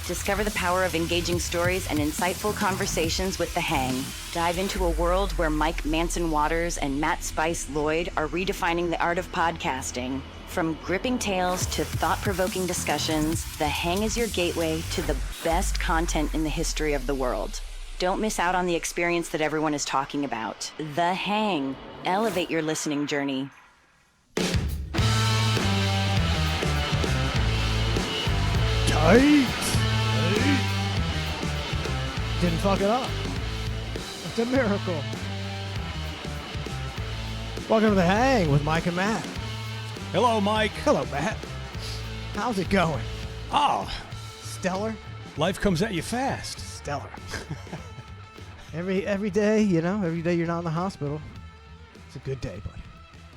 Discover the power of engaging stories and insightful conversations with The Hang. Dive into a world where Mike Manson Waters and Matt Spice Lloyd are redefining the art of podcasting. From gripping tales to thought-provoking discussions, The Hang is your gateway to the best content in the history of the world. Don't miss out on the experience that everyone is talking about. The Hang. Elevate your listening journey. Tight. Didn't fuck it up. It's a miracle. Welcome to The Hang with Mike and Matt. Hello, Mike. Hello, Matt. How's it going? Oh, Stellar? life comes at you fast. Stellar. every day, every day you're not in the hospital, it's a good day, buddy.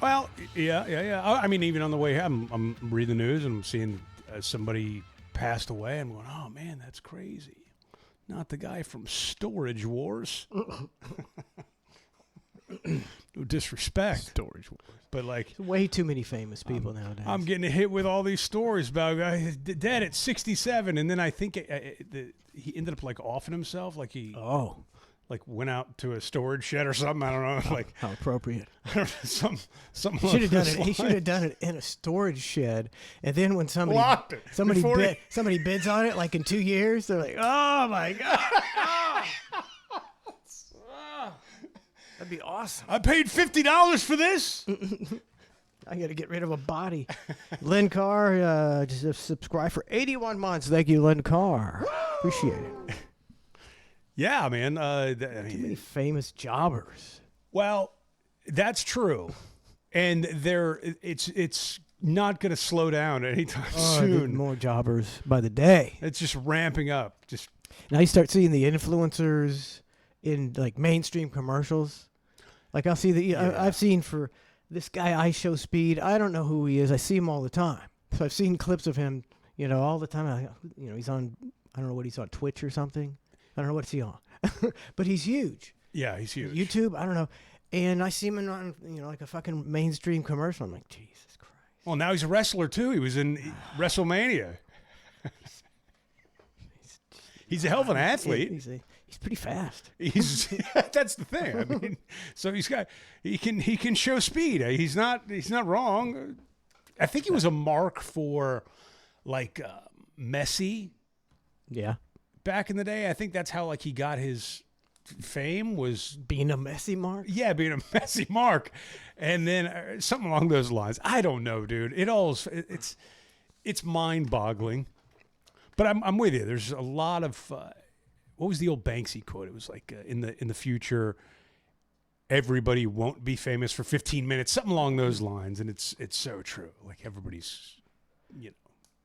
Well, yeah. I mean, even on the way home, I'm reading the news and I'm seeing somebody passed away. I'm going, oh, man, that's crazy. Not the guy from Storage Wars. No disrespect. Storage Wars. But, like, There's way too many famous people nowadays. I'm getting hit with all these stories about a guy dead at 67. And then I think he ended up, like, offing himself. Like, he went out to a storage shed or something. I don't know. Like, how appropriate. something He should have done it. He should have done it in a storage shed, and then when somebody Locked it somebody bids on it, like in 2 years, they're like, "Oh my god, that'd be awesome." I paid $50 for this. I got to get rid of a body. Lynn Carr, just subscribe for 81 months. Thank you, Lynn Carr. Appreciate it. Yeah, man. Too many famous jobbers. Well, that's true, and it's not going to slow down anytime soon. More jobbers by the day. It's just ramping up. Just now you start seeing the influencers in like mainstream commercials. Like I'll see I've seen for this guy I Show Speed. I don't know who he is. I see him all the time. So I've seen clips of him, all the time. He's on. I don't know what he's on, Twitch or something. I don't know what's he on, but he's huge. Yeah, he's huge. YouTube, I don't know. And I see him on, like a fucking mainstream commercial. I'm like, Jesus Christ. Well, now he's a wrestler too. He was in WrestleMania. He's a hell of an athlete. He's pretty fast. That's the thing. I mean, so he can show speed. He's not wrong. I think he was a mark for like Messi. Yeah. Back in the day, I think that's how like he got his fame, was being a Messi mark. Yeah, being a Messi mark, and then something along those lines. I don't know, dude. It's mind-boggling. But I'm with you. There's a lot of what was the old Banksy quote? It was like in the future, everybody won't be famous for 15 minutes, something along those lines, and it's so true. Like everybody's,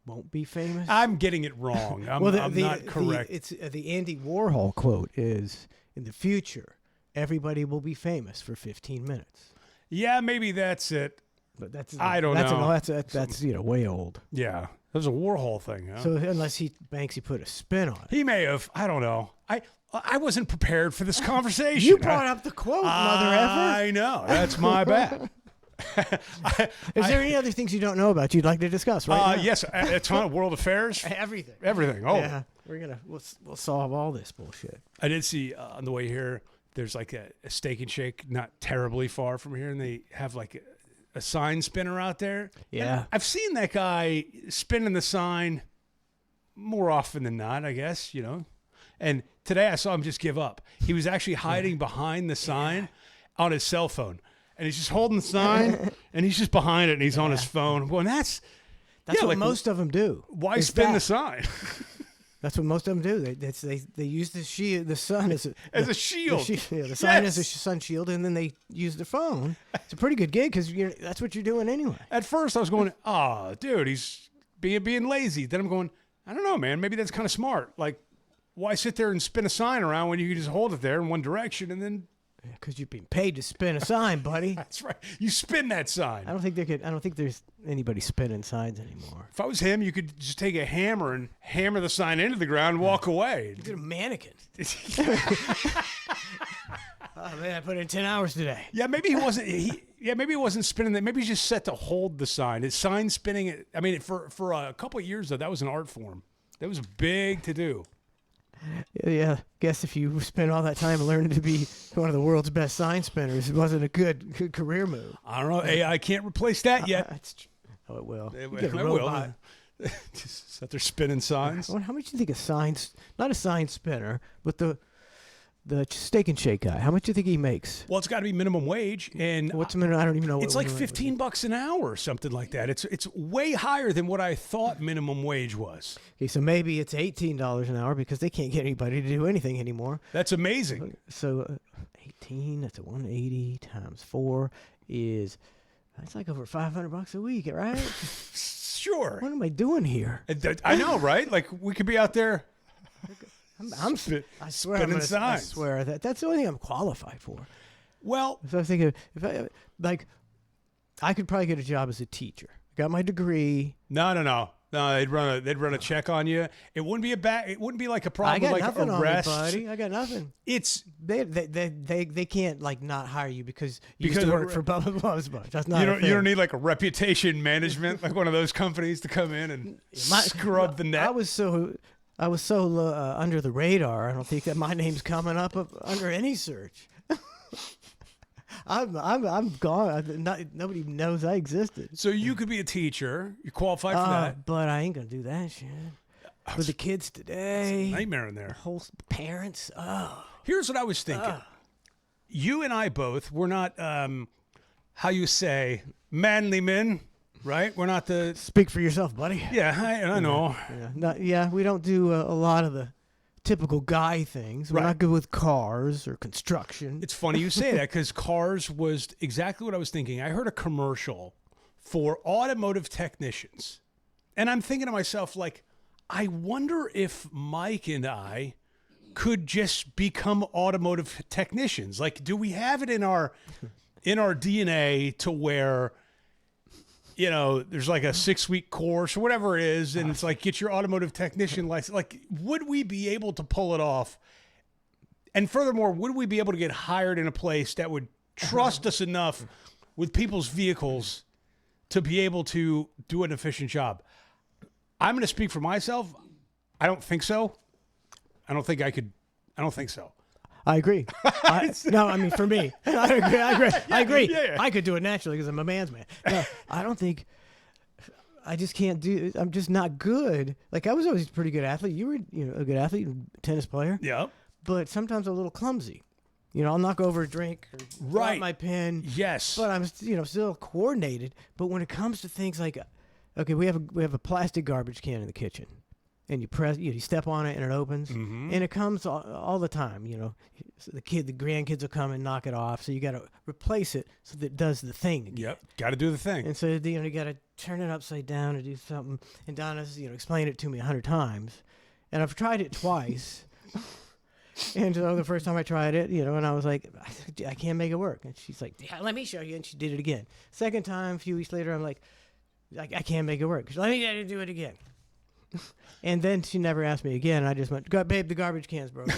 won't be famous. I'm getting it wrong. I'm not correct. It's the Andy Warhol quote is, in the future, everybody will be famous for 15 minutes. Yeah, maybe that's it. But I don't know. That's way old. Yeah, that was a Warhol thing. Huh? So unless Banksy put a spin on it, he may have. I don't know. I wasn't prepared for this conversation. You brought up the quote, mother effer. I know. That's my bad. Is there any other things you don't know about you'd like to discuss right now? Yes, a ton of world affairs. Everything. Oh, yeah. We'll solve all this bullshit. I did see on the way here. There's like a Steak and Shake not terribly far from here, and they have like a sign spinner out there. Yeah, and I've seen that guy spinning the sign more often than not, I guess. And today I saw him just give up. He was actually hiding behind the sign on his cell phone. And he's just holding the sign, and he's just behind it, and he's on his phone. Well, that's what most of them do. Why spin the sign? That's what most of them do. They use the sun as a shield. The sign as a sun shield, and then they use the phone. It's a pretty good gig because that's what you're doing anyway. At first, I was going, dude, he's being lazy. Then I'm going, I don't know, man. Maybe that's kind of smart. Like, why sit there and spin a sign around when you can just hold it there in one direction and then... Because you've been paid to spin a sign, buddy. That's right. You spin that sign. I don't think there's anybody spinning signs anymore. If I was him, you could just take a hammer and hammer the sign into the ground and walk away. You get a mannequin. Oh man, I put in 10 hours today. Yeah, maybe he wasn't. Maybe he wasn't spinning that. Maybe he's just set to hold the sign. His sign spinning. I mean, for a couple of years though, that was an art form. That was big to do. Yeah, guess if you spent all that time learning to be one of the world's best sign spinners, it wasn't a good career move. I don't know. AI can't replace that yet. Oh, it will. It You get a will. robot. Just sit there spinning signs. I wonder how much do you think a signs, not a sign spinner, but the Steak and Shake guy, how much do you think he makes? Well, it's got to be minimum wage, and What's a minute? I don't even know. it's like $15 an hour or something like that. It's way higher than what I thought minimum wage was. Okay, so maybe it's $18 an hour because they can't get anybody to do anything anymore. That's amazing. So 18, that's a 180 times 4 is, that's like over $500 a week, right? Sure. What am I doing here? I know, right? Like we could be out there. I swear, spinning signs. I swear that's the only thing I'm qualified for. Well, So I was thinking, if I could probably get a job as a teacher. I got my degree. no. They'd run a check on you. It wouldn't be it wouldn't be like a problem I got like nothing arrest. on me, buddy. I got nothing. It's They can't like not hire you because you used Because to of- work for Bubba Loves Bunch. That's not you a don't thing. you don't need like a reputation management like one of those companies to come in and scrub the net. I was so under the radar. I don't think that my name's coming up under any search. I'm gone. Nobody knows I existed. So you could be a teacher. You're qualified for that. But I ain't gonna do that shit. With the kids today, Nightmare in there. whole parents. Here's what I was thinking. You and I both, we're not, how you say, manly men, right? We're not the, Speak for yourself, buddy. yeah, I know. We don't do a lot of the typical guy things. We're Right. not good with cars or construction. It's funny you say that because Cars was exactly what I was thinking. I heard a commercial for automotive technicians. And I'm thinking to myself, like, I wonder if Mike and I could just become automotive technicians. Like, do we have it in our DNA to where, you know, there's like a 6-week course or whatever it is, and it's like get your automotive technician license. Like, would we be able to pull it off? And furthermore, would we be able to get hired in a place that would trust us enough with people's vehicles to be able to do an efficient job? I'm going to speak for myself. I don't think so. I don't think I could. I don't think so. I agree. No, I mean for me, I agree. Yeah. I could do it naturally because I'm a man's man. No, I don't think. I just can't do. I'm just not good. Like I was always a pretty good athlete. You were, a good athlete, tennis player. Yeah. But sometimes a little clumsy. I'll knock over a drink or Right. drop my pen. Yes. But I'm, still coordinated. But when it comes to things like, okay, we have a plastic garbage can in the kitchen, and you press, you step on it and it opens, and it comes all the time. So the grandkids will come and knock it off, so you got to replace it so that it does the thing again. Yep. Got to do the thing. And so you got to turn it upside down and do something. And Donna's explained it to me 100 times, and I've tried it twice. And so the first time I tried it, and I was like, I can't make it work. And she's like, yeah, let me show you. And she did it again. Second time, a few weeks later, I'm like, I can't make it work. She's like, let me do it again. And then she never asked me again. I just went, babe, the garbage can's broken.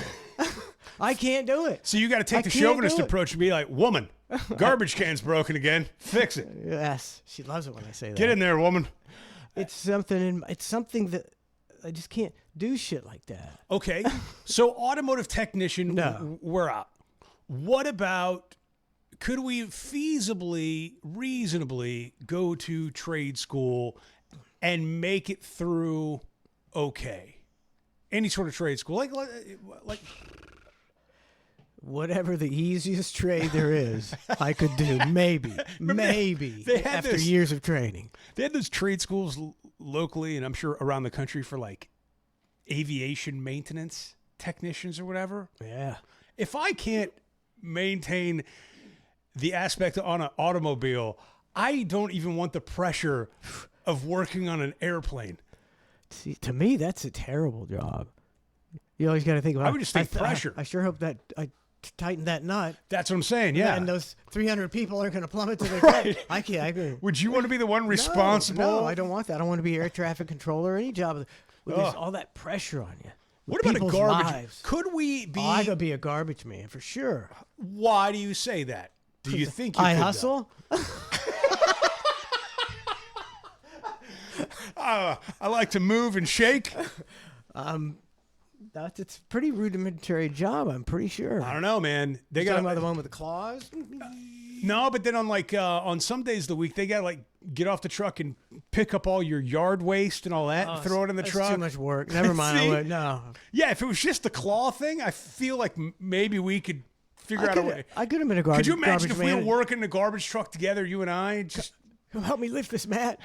I can't do it. So you got to take I the can't chauvinist do it. approach and be like, woman, garbage can's broken again. Fix it. Yes, she loves it when I say that. Get in there, woman. It's something that I just can't do shit like that. Okay. So automotive technician, No. we're out. What about, could we feasibly, reasonably go to trade school and make it through okay? Any sort of trade school. Like Whatever the easiest trade there is, I could do. Maybe. they had after this- years of training. they had those trade schools locally and I'm sure around the country for like aviation maintenance technicians or whatever. Yeah. If I can't maintain the aspect on an automobile, I don't even want the pressure of working on an airplane. See, to me, that's a terrible job. You always got to think about. I would just think pressure. I sure hope that I tighten that nut. That's what I'm saying. Yeah. And those 300 people aren't going to plummet to their Right. death. I can't. I agree. Would you want to be the one responsible? No, I don't want that. I don't want to be air traffic controller or any job with Ugh. all that pressure on you. What about a People's garbage? lives. Could we be? Oh, I could be a garbage man for sure. Why do you say that? Do you think you I could, hustle? I like to move and shake. It's a pretty rudimentary job, I'm pretty sure. I don't know, man. They Talking got about the one with the claws? no, but then on some days of the week they got to like get off the truck and pick up all your yard waste and all that and throw it in the That's truck. too much work. Never mind. See? No. Yeah, if it was just the claw thing, I feel like maybe we could figure out a way. I could have been a garbage. Could you imagine if we were man. working in a garbage truck together, you and I, just Help me lift this mat.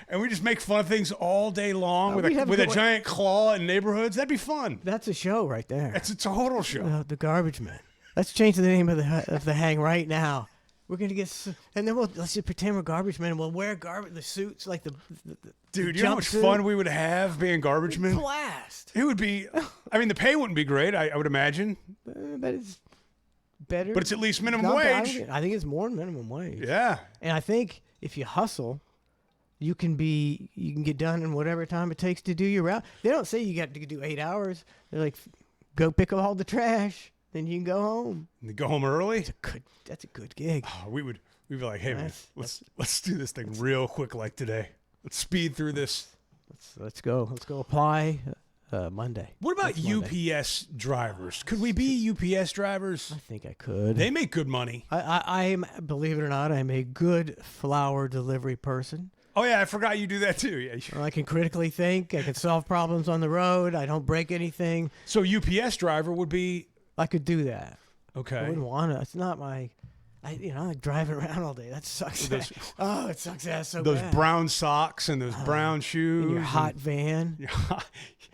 and we just make fun of things all day long we'd have with a a good- giant claw in neighborhoods? That'd be fun. That's a show right there. It's a total show. The garbage man. Let's change the name of the hang right now. We're gonna get, and then let's just pretend we're garbage men. And we'll wear the suits like the Dude, you know how much jumpsuit. fun we would have being garbage men? Blast. It would be. I mean, the pay wouldn't be great. I would imagine, But it's better. but it's at least minimum Not bad. wage. I think it's more than minimum wage. Yeah. And I think if you hustle, you can get done in whatever time it takes to do your route. They don't say you got to do 8 hours. They're like, go pick up all the trash, then you can go home. And go home early. That's a good gig. We'd be like, hey man, That's- let's do this thing real quick like today. Let's speed through this. Let's go apply Monday. What about Next Monday. UPS drivers? Could we be UPS drivers? I think I could. They make good money. I'm, believe it or not, I'm a good flower delivery person. Oh yeah, I forgot you do that too. Yeah. I can critically think. I can solve problems on the road. I don't break anything. So UPS driver would be I could do that. I okay. wouldn't want to. It's not my. I like driving around all day. That sucks. Those- It sucks ass so Those bad. brown socks and those brown shoes. In your and- hot van. Yeah, Hot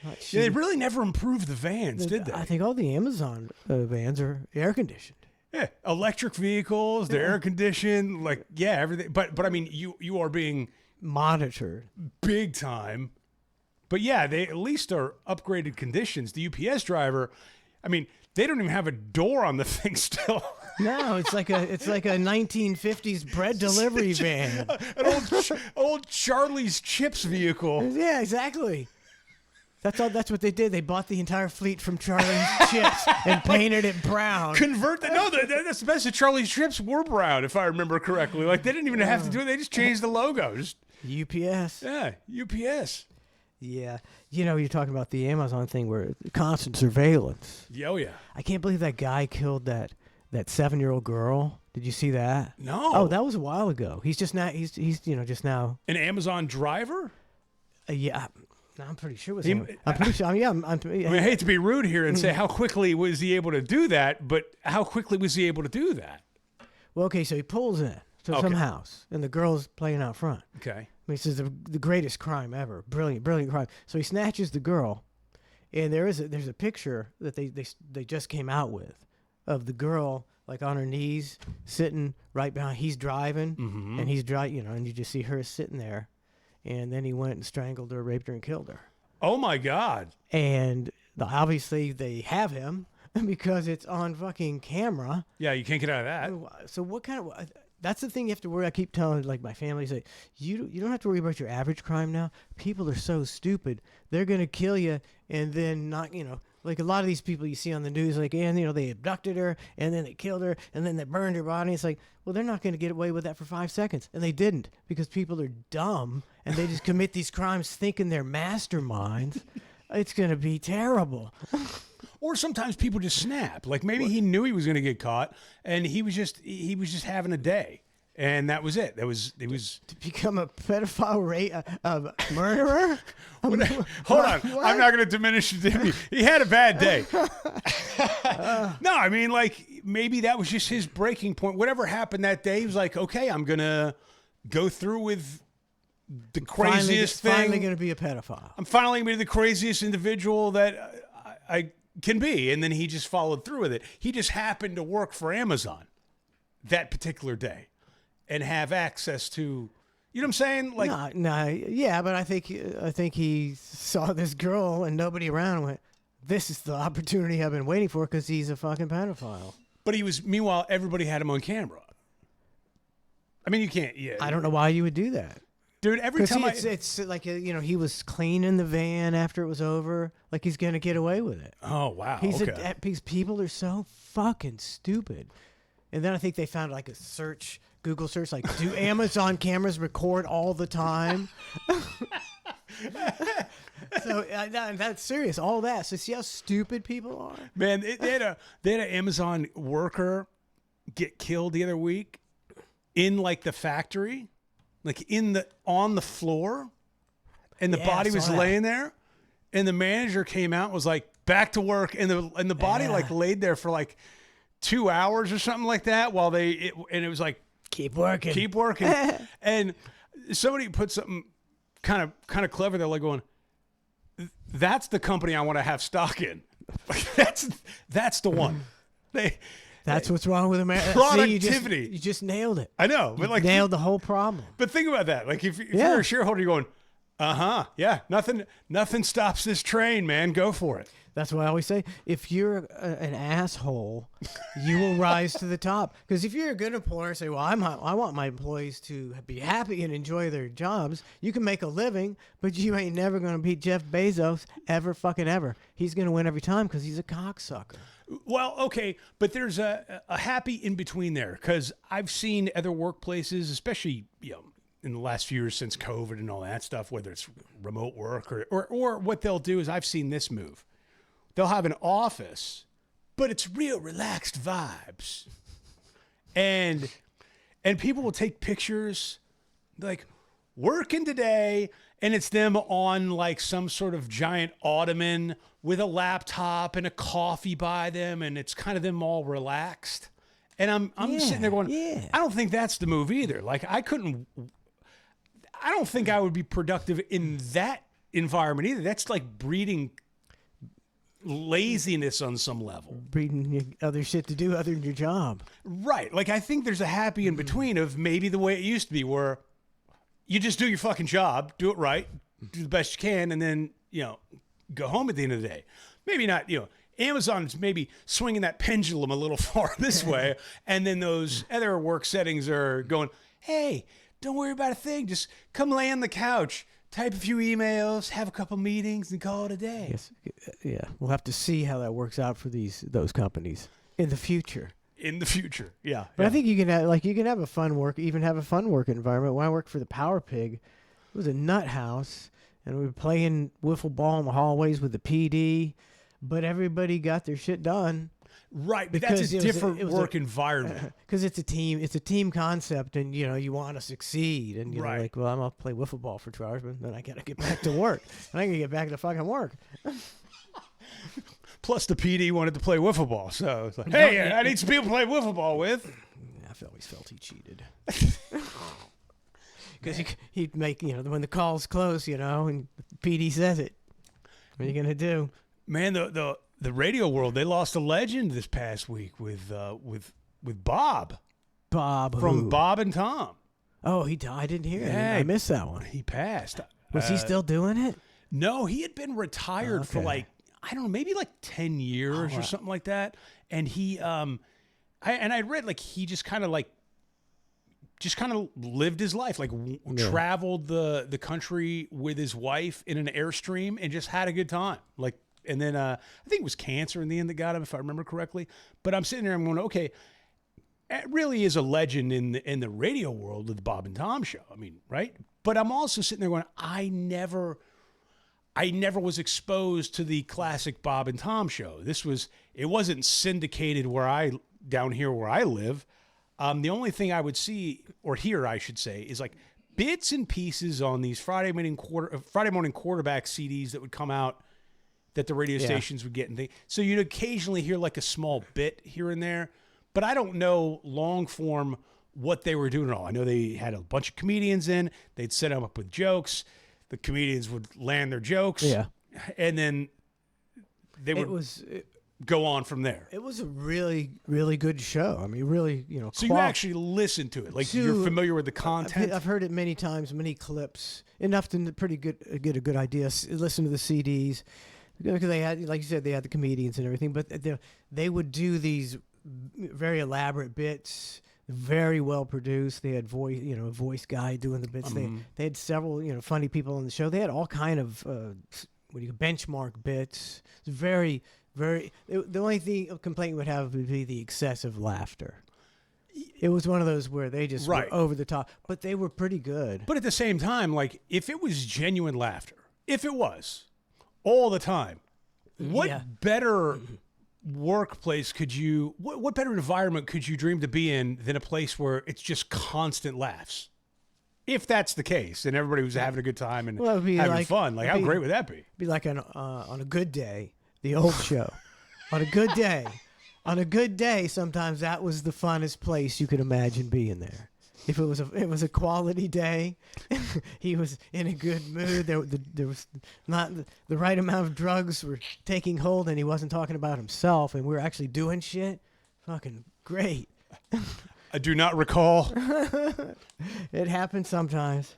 they shoes. really never improved the vans, did they? I think all the Amazon vans are air conditioned. Yeah, electric vehicles, they're air conditioned, like yeah, everything. But I mean, you are being Monitored. big time. But yeah, they at least are upgraded conditions. The UPS driver, I mean, they don't even have a door on the thing still. No, it's like a 1950s bread delivery van. An old Charlie's Chips vehicle. Yeah, exactly. That's what they did. They bought the entire fleet from Charlie's Chips and painted it brown. Convert that. No, that's the best. The Charlie's Chips were brown, if I remember correctly. Like they didn't even have to do it. They just changed the logo. Just UPS. yeah, UPS. Yeah. You know, you're talking about the Amazon thing where constant surveillance. Yeah, oh yeah. I can't believe that guy killed that 7-year-old girl. Did you see that? No. Oh, that was a while ago. He's just now. He's just now. An Amazon driver. Yeah. I'm pretty sure it was He- him. I'm pretty sure. Yeah. I mean, I hate to be rude here and say how quickly was he able to do that, but how quickly was he able to do that? Well, okay. So he pulls in to some Okay. house, and the girl's playing out front. Okay. I mean, this is the greatest crime ever. Brilliant crime. So he snatches the girl, and there's a picture that they just came out with of the girl like on her knees sitting right behind. He's driving, and he's driving, and you just see her sitting there, and then he went and strangled her, raped her, and killed her. Oh my God. And obviously they have him because it's on fucking camera. Yeah, you can't get out of that. So what kind of? That's the thing you have to worry. I keep telling like my family, say you don't have to worry about your average crime now. People are so stupid. They're gonna kill you and then not, like a lot of these people you see on the news, like and they abducted her and then they killed her and then they burned her body. It's like, well, they're not gonna get away with that for 5 seconds, and they didn't because people are dumb and they just commit these crimes thinking they're masterminds. It's gonna be terrible. Or sometimes people just snap. Like maybe he knew he was going to get caught, and he was just having a day, and that was it. It was. To become a pedophile, murderer. Hold on, What? I'm not going to diminish it. He had a bad day. No, I mean like maybe that was just his breaking point. Whatever happened that day, he was like, okay, I'm gonna go through with the craziest thing. Finally going to be a pedophile. I'm finally going to be the craziest individual that I can be. And then he just followed through with it. He just happened to work for Amazon that particular day and have access to, you know what I'm saying? Like, No, yeah, but I think he saw this girl and nobody around and went, this is the opportunity I've been waiting for because he's a fucking pedophile. but meanwhile, everybody had him on camera. I mean, you can't, yeah. I don't know why you would do that. Dude, every time It's like, he was cleaning the van after it was over. Like he's going to get away with it. Oh, wow. Okay. Because people are so fucking stupid. And then I think they found like a Google search, like, do Amazon cameras record all the time? So that's serious. All that. So see how stupid people are. Man, they had an Amazon worker get killed the other week in like the factory, like on the floor, and the body was laying there, and the manager came out and was like, back to work, and the body like laid there for like 2 hours or something like that while it was like, keep working. And somebody put something kind of clever. They're like going, that's the company I want to have stock in. That's the one. That's what's wrong with America. Productivity. You just nailed it. I know, but like nailed the whole problem. But think about that. Like if you're a shareholder, you're going, yeah, nothing stops this train, man. Go for it. That's why I always say, if you're an asshole, you will rise to the top. Because if you're a good employer, say, well, I want my employees to be happy and enjoy their jobs. You can make a living, but you ain't never going to beat Jeff Bezos ever fucking ever. He's going to win every time because he's a cocksucker. Well, okay, but there's a happy in between there, because I've seen other workplaces, especially in the last few years since COVID and all that stuff, whether it's remote work or what they'll do is I've seen this move. They'll have an office, but it's real relaxed vibes. And people will take pictures like working today, and it's them on like some sort of giant ottoman with a laptop and a coffee by them, and it's kind of them all relaxed. And I'm sitting there going, I don't think that's the move either. Like I don't think I would be productive in that environment either. That's like breeding laziness on some level. Breeding other shit to do other than your job. Right. Like I think there's a happy in between of maybe the way it used to be where you just do your fucking job, do it right, do the best you can, and then, go home at the end of the day. Maybe not, Amazon's maybe swinging that pendulum a little far this way, and then those other work settings are going, hey, don't worry about a thing. Just come lay on the couch, type a few emails, have a couple meetings, and call it a day. Yes. Yeah. We'll have to see how that works out for those companies in the future. Yeah. yeah. But I think you can have a fun work environment. When I worked for the Power Pig, it was a nut house, and we were playing wiffle ball in the hallways with the PD, but everybody got their shit done. Right, but that's a different work environment. Because it's a team concept, and you want to succeed, and you're right. like, well, I'm gonna play wiffle ball for 2 hours, but then I gotta get back to work, and I gotta get back to fucking work. Plus, the PD wanted to play wiffle ball, so it's like, hey, I need some people to play wiffle ball with. I always felt he cheated. Because he'd make, when the call's close, and the PD says it. What are you going to do? Man, the radio world, they lost a legend this past week with Bob. Bob from who? Bob and Tom. Oh, he died. I didn't hear it. Yeah, I missed that one. He passed. Was he still doing it? No, he had been retired for like, I don't know, maybe like 10 years or something like that. And he, I read like he just kind of lived his life, like traveled the country with his wife in an Airstream and just had a good time. Like, and then I think it was cancer in the end that got him, if I remember correctly. But I'm sitting there, I'm going, okay, it really is a legend in the radio world of the Bob and Tom show. I mean, right? But I'm also sitting there going, I never was exposed to the classic Bob and Tom show. It wasn't syndicated down here where I live. The only thing I would see or hear, I should say, is like bits and pieces on these Friday morning quarterback CDs that would come out that the radio stations would get and things. So you'd occasionally hear like a small bit here and there, but I don't know long form what they were doing at all. I know they had a bunch of comedians in. They'd set them up with jokes. The comedians would land their jokes. Yeah. And then they would go on from there. It was a really, really good show. I mean, really, So you actually listened to it. Like you're familiar with the content? I've heard it many times, many clips, enough to get a good idea. Listen to the CDs. Because they had, like you said, they had the comedians and everything, but they would do these very elaborate bits, very well produced. They had a voice guy doing the bits. They had several, funny people on the show. They had all kind of benchmark bits. It's very, very. The only complaint would have would be the excessive laughter. It was one of those where they just were over the top, but they were pretty good. But at the same time, like if it was genuine laughter, if it was. all the time. What Yeah. better workplace could you? What better environment could you dream to be in than a place where it's just constant laughs? If that's the case, and everybody was having a good time and Well, it'd be having like- fun, like it'd how be- great would that be? Be like on a good day, the old show. On a good day. On a good day, sometimes that was the funnest place you could imagine being there. If it was a quality day, he was in a good mood. There was not the right amount of drugs were taking hold, and he wasn't talking about himself, and we were actually doing shit. Fucking great. I do not recall. It happens sometimes.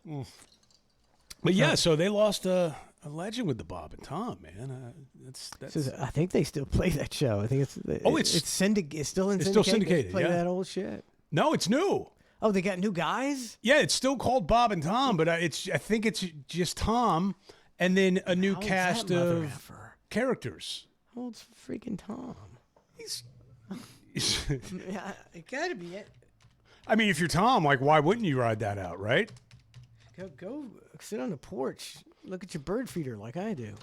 But yeah, so they lost a legend with the Bob and Tom, man. That's I think they still play that show. I think it's it's still in It's still syndication. They syndicated, play yeah. that old shit. no, it's new. Oh, they got new guys? Yeah, it's still called Bob and Tom, but I think it's just Tom, and then a new How old's cast that mother of effer? characters. How old's freaking Tom? He's Yeah, it gotta be it. I mean, if you're Tom, like, why wouldn't you ride that out, right? Go sit on the porch. Look at your bird feeder like I do.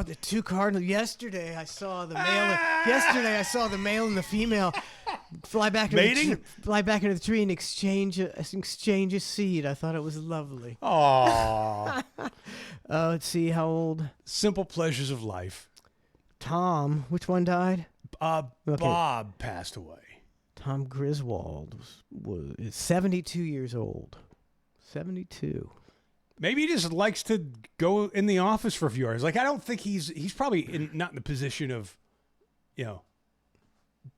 The two cardinals. Yesterday I saw the male and the female fly back into Mating? the tree and exchange a seed. I thought it was lovely. Aw. Let's see how old Simple pleasures of life. Tom. Which one died? Bob passed away. Tom Griswold is 72 years old. 72. Maybe he just likes to go in the office for a few hours. Like, I don't think he's probably not in the position of,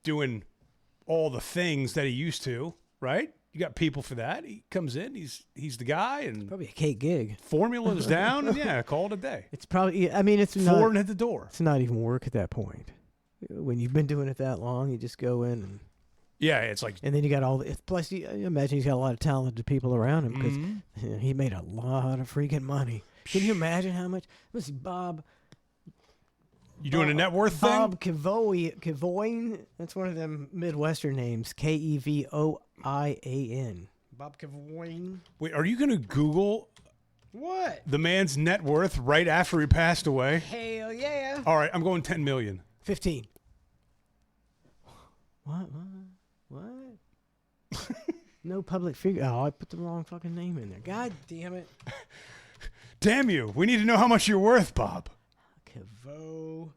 doing all the things that he used to, right? You got people for that. He comes in, he's the guy, and Probably a cake gig. formula's down, and yeah, call it a day. It's probably. I mean, it's Four not. and hit the door. It's not even work at that point. When you've been doing it that long, you just go in Yeah, it's like and then you got all. Plus, you imagine he's got a lot of talented people around him because Mhm. he made a lot of freaking money. Can you imagine how much? Let's see, Bob. you doing a net worth thing. Bob Kevoian. That's one of them Midwestern names. Kevoian. Bob Kevoian. Wait, are you gonna Google What? the man's net worth right after he passed away? Hell yeah. All right, I'm going 10 million. 15. What? No public figure. Oh, I put the wrong fucking name in there. God damn it. Damn you! We need to know how much you're worth, Bob. Kevoian.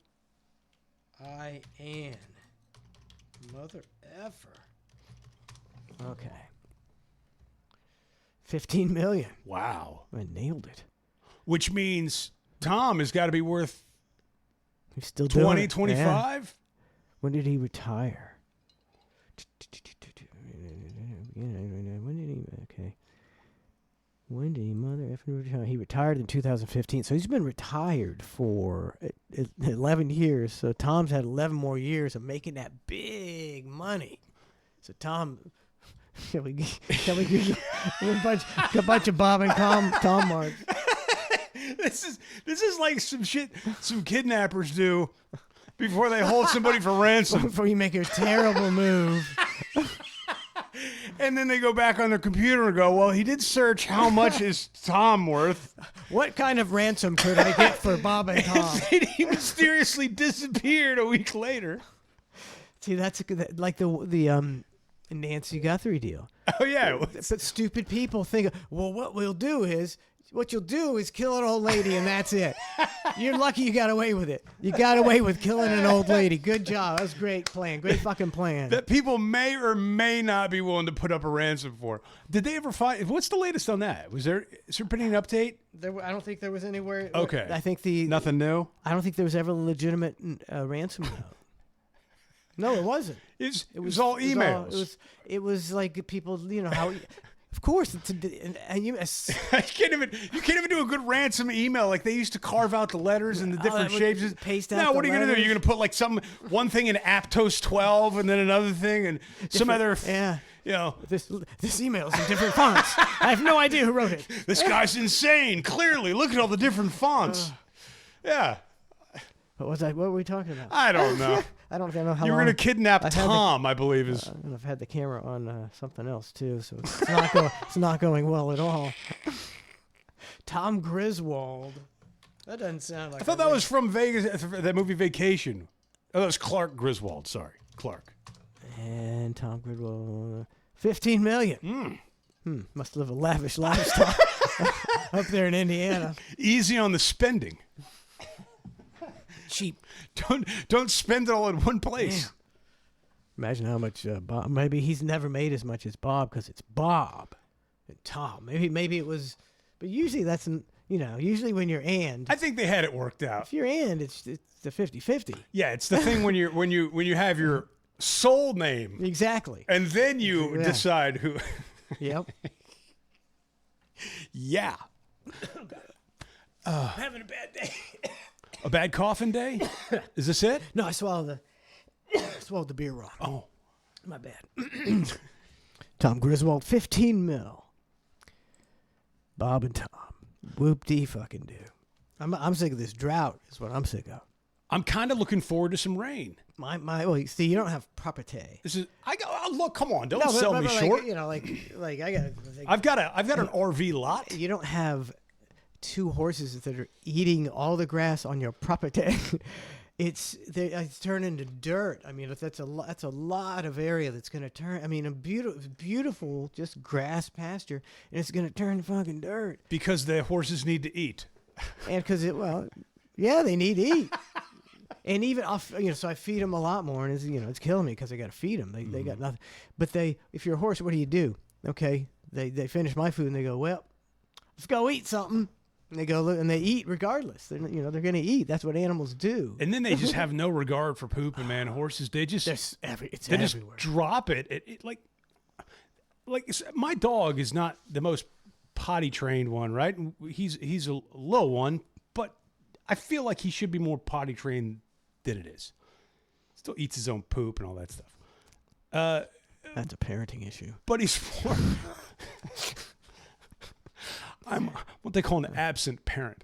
Mother effer. Okay. 15 million. Wow. I nailed it. Which means Tom has got to be worth He's still doing 20, it. 25? Yeah. When did he retire? When did he? Okay. When did he mother effing retire? He retired in 2015, so he's been retired for 11 years. So Tom's had 11 more years of making that big money. So Tom, can we give you a bunch of Bob and Tom marks? This is like some shit some kidnappers do before they hold somebody for ransom, Before you make a terrible move. and then they go back on their computer and go, "Well, he did search how much is Tom worth." What kind of ransom could I get for Bob and Tom? And he mysteriously disappeared a week later. See, that's like the Nancy Guthrie deal. Oh yeah, it was- But stupid people think, well, what you'll do is kill an old lady and that's it. You're lucky you got away with it. You got away with killing an old lady. Good job. That was a great plan. Great fucking plan. that people may or may not be willing to put up a ransom for. Did they ever find? What's the latest on that? Is there been an update? I don't think there was anywhere. Okay. I think Nothing new. I don't think there was ever a legitimate ransom note. No, it wasn't. It was all emails. It was like people, how. Of course, and you. You can't even do a good ransom email like they used to carve out the letters in the different would shapes. paste out Now, the what are you gonna do? letters. You're gonna put like one thing in Aptos 12 and then another thing and some other. Yeah. This email's in different fonts. I have no idea who wrote it. This guy's insane. Clearly, look at all the different fonts. Yeah, What were we talking about? I don't know. I don't know how You were long. gonna kidnap I've had the- Tom, I believe is. And I've had the camera on something else too, so it's not going well at all. Tom Griswold. That doesn't sound like. I thought that was from Vegas. That movie Vacation. Oh, that was Clark Griswold. Sorry, Clark. And Tom Griswold, $15 million. Must live a lavish lifestyle up there in Indiana. Easy on the spending. Cheap. Don't spend it all in one place. Damn. Imagine how much Bob. Maybe he's never made as much as Bob because it's Bob and Tom. Maybe it was, but usually that's usually when you're and. I think they had it worked out. If you're and, it's the 50-50. Yeah, it's the thing when you have your soul name Exactly. and then you decide who. Yep. Yeah. Having a bad day. A bad coffin day? Is this it? No, I swallowed the beer wrong. Oh, My bad. Tom Griswold, 15 mil. Bob and Tom. Whoop-dee fucking do. I'm sick of this drought is what I'm sick of. I'm kind of looking forward to some rain. Well, you see, you don't have property. This is look. Come on, don't sell me short. Like I got. I've got an RV lot. You don't have 2 horses that are eating all the grass on your property. It's turning into dirt. I mean, that's a lot of area that's going to turn. I mean, a beautiful just grass pasture, and it's going to turn to fucking dirt. Because the horses need to eat. And because they need to eat. And even so I feed them a lot more, and it's killing me because I got to feed them. They got nothing. But if you're a horse, what do? Okay, they finish my food and they go, well, let's go eat something. And they go and they eat regardless. They're going to eat. That's what animals do. And then they just have no regard for pooping, man. Horses, they just it's they everywhere. just drop it. It like my dog is not the most potty trained one, right? He's a low one, but I feel like he should be more potty trained than it is. Still eats his own poop and all that stuff. That's a parenting issue. But he's more. I'm what they call an absent parent.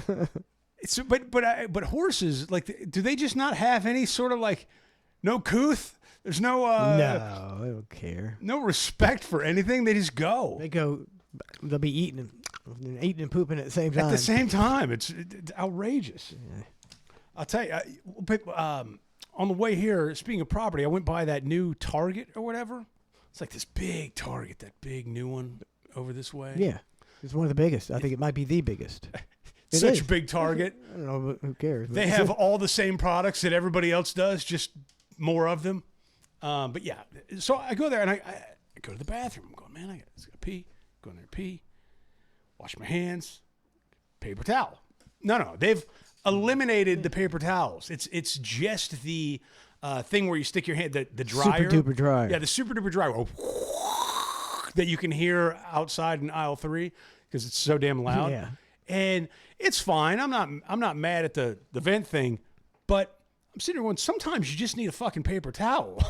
But horses, do they just not have any sort of no couth? There's no no, I don't care. No respect for anything. They just go. They'll be eating and pooping at the same time. At the same time, it's outrageous. Yeah. I'll tell you. On the way here, speaking of property, I went by that new Target or whatever. It's like this big Target, that big new one over this way. Yeah. It's one of the biggest. I think it might be the biggest. Such a big Target. I don't know, but who cares? They have all the same products that everybody else does, just more of them. But yeah, so I go there and I go to the bathroom. I'm going, man, I gotta pee. Go in there, pee, wash my hands, paper towel. No, they've eliminated the paper towels. It's just the thing where you stick your hand, the dryer. Super duper dryer. Yeah, the super duper dryer. That you can hear outside in aisle 3 because it's so damn loud. Yeah. And it's fine. I'm not mad at the vent thing, but I'm sitting here going, sometimes you just need a fucking paper towel.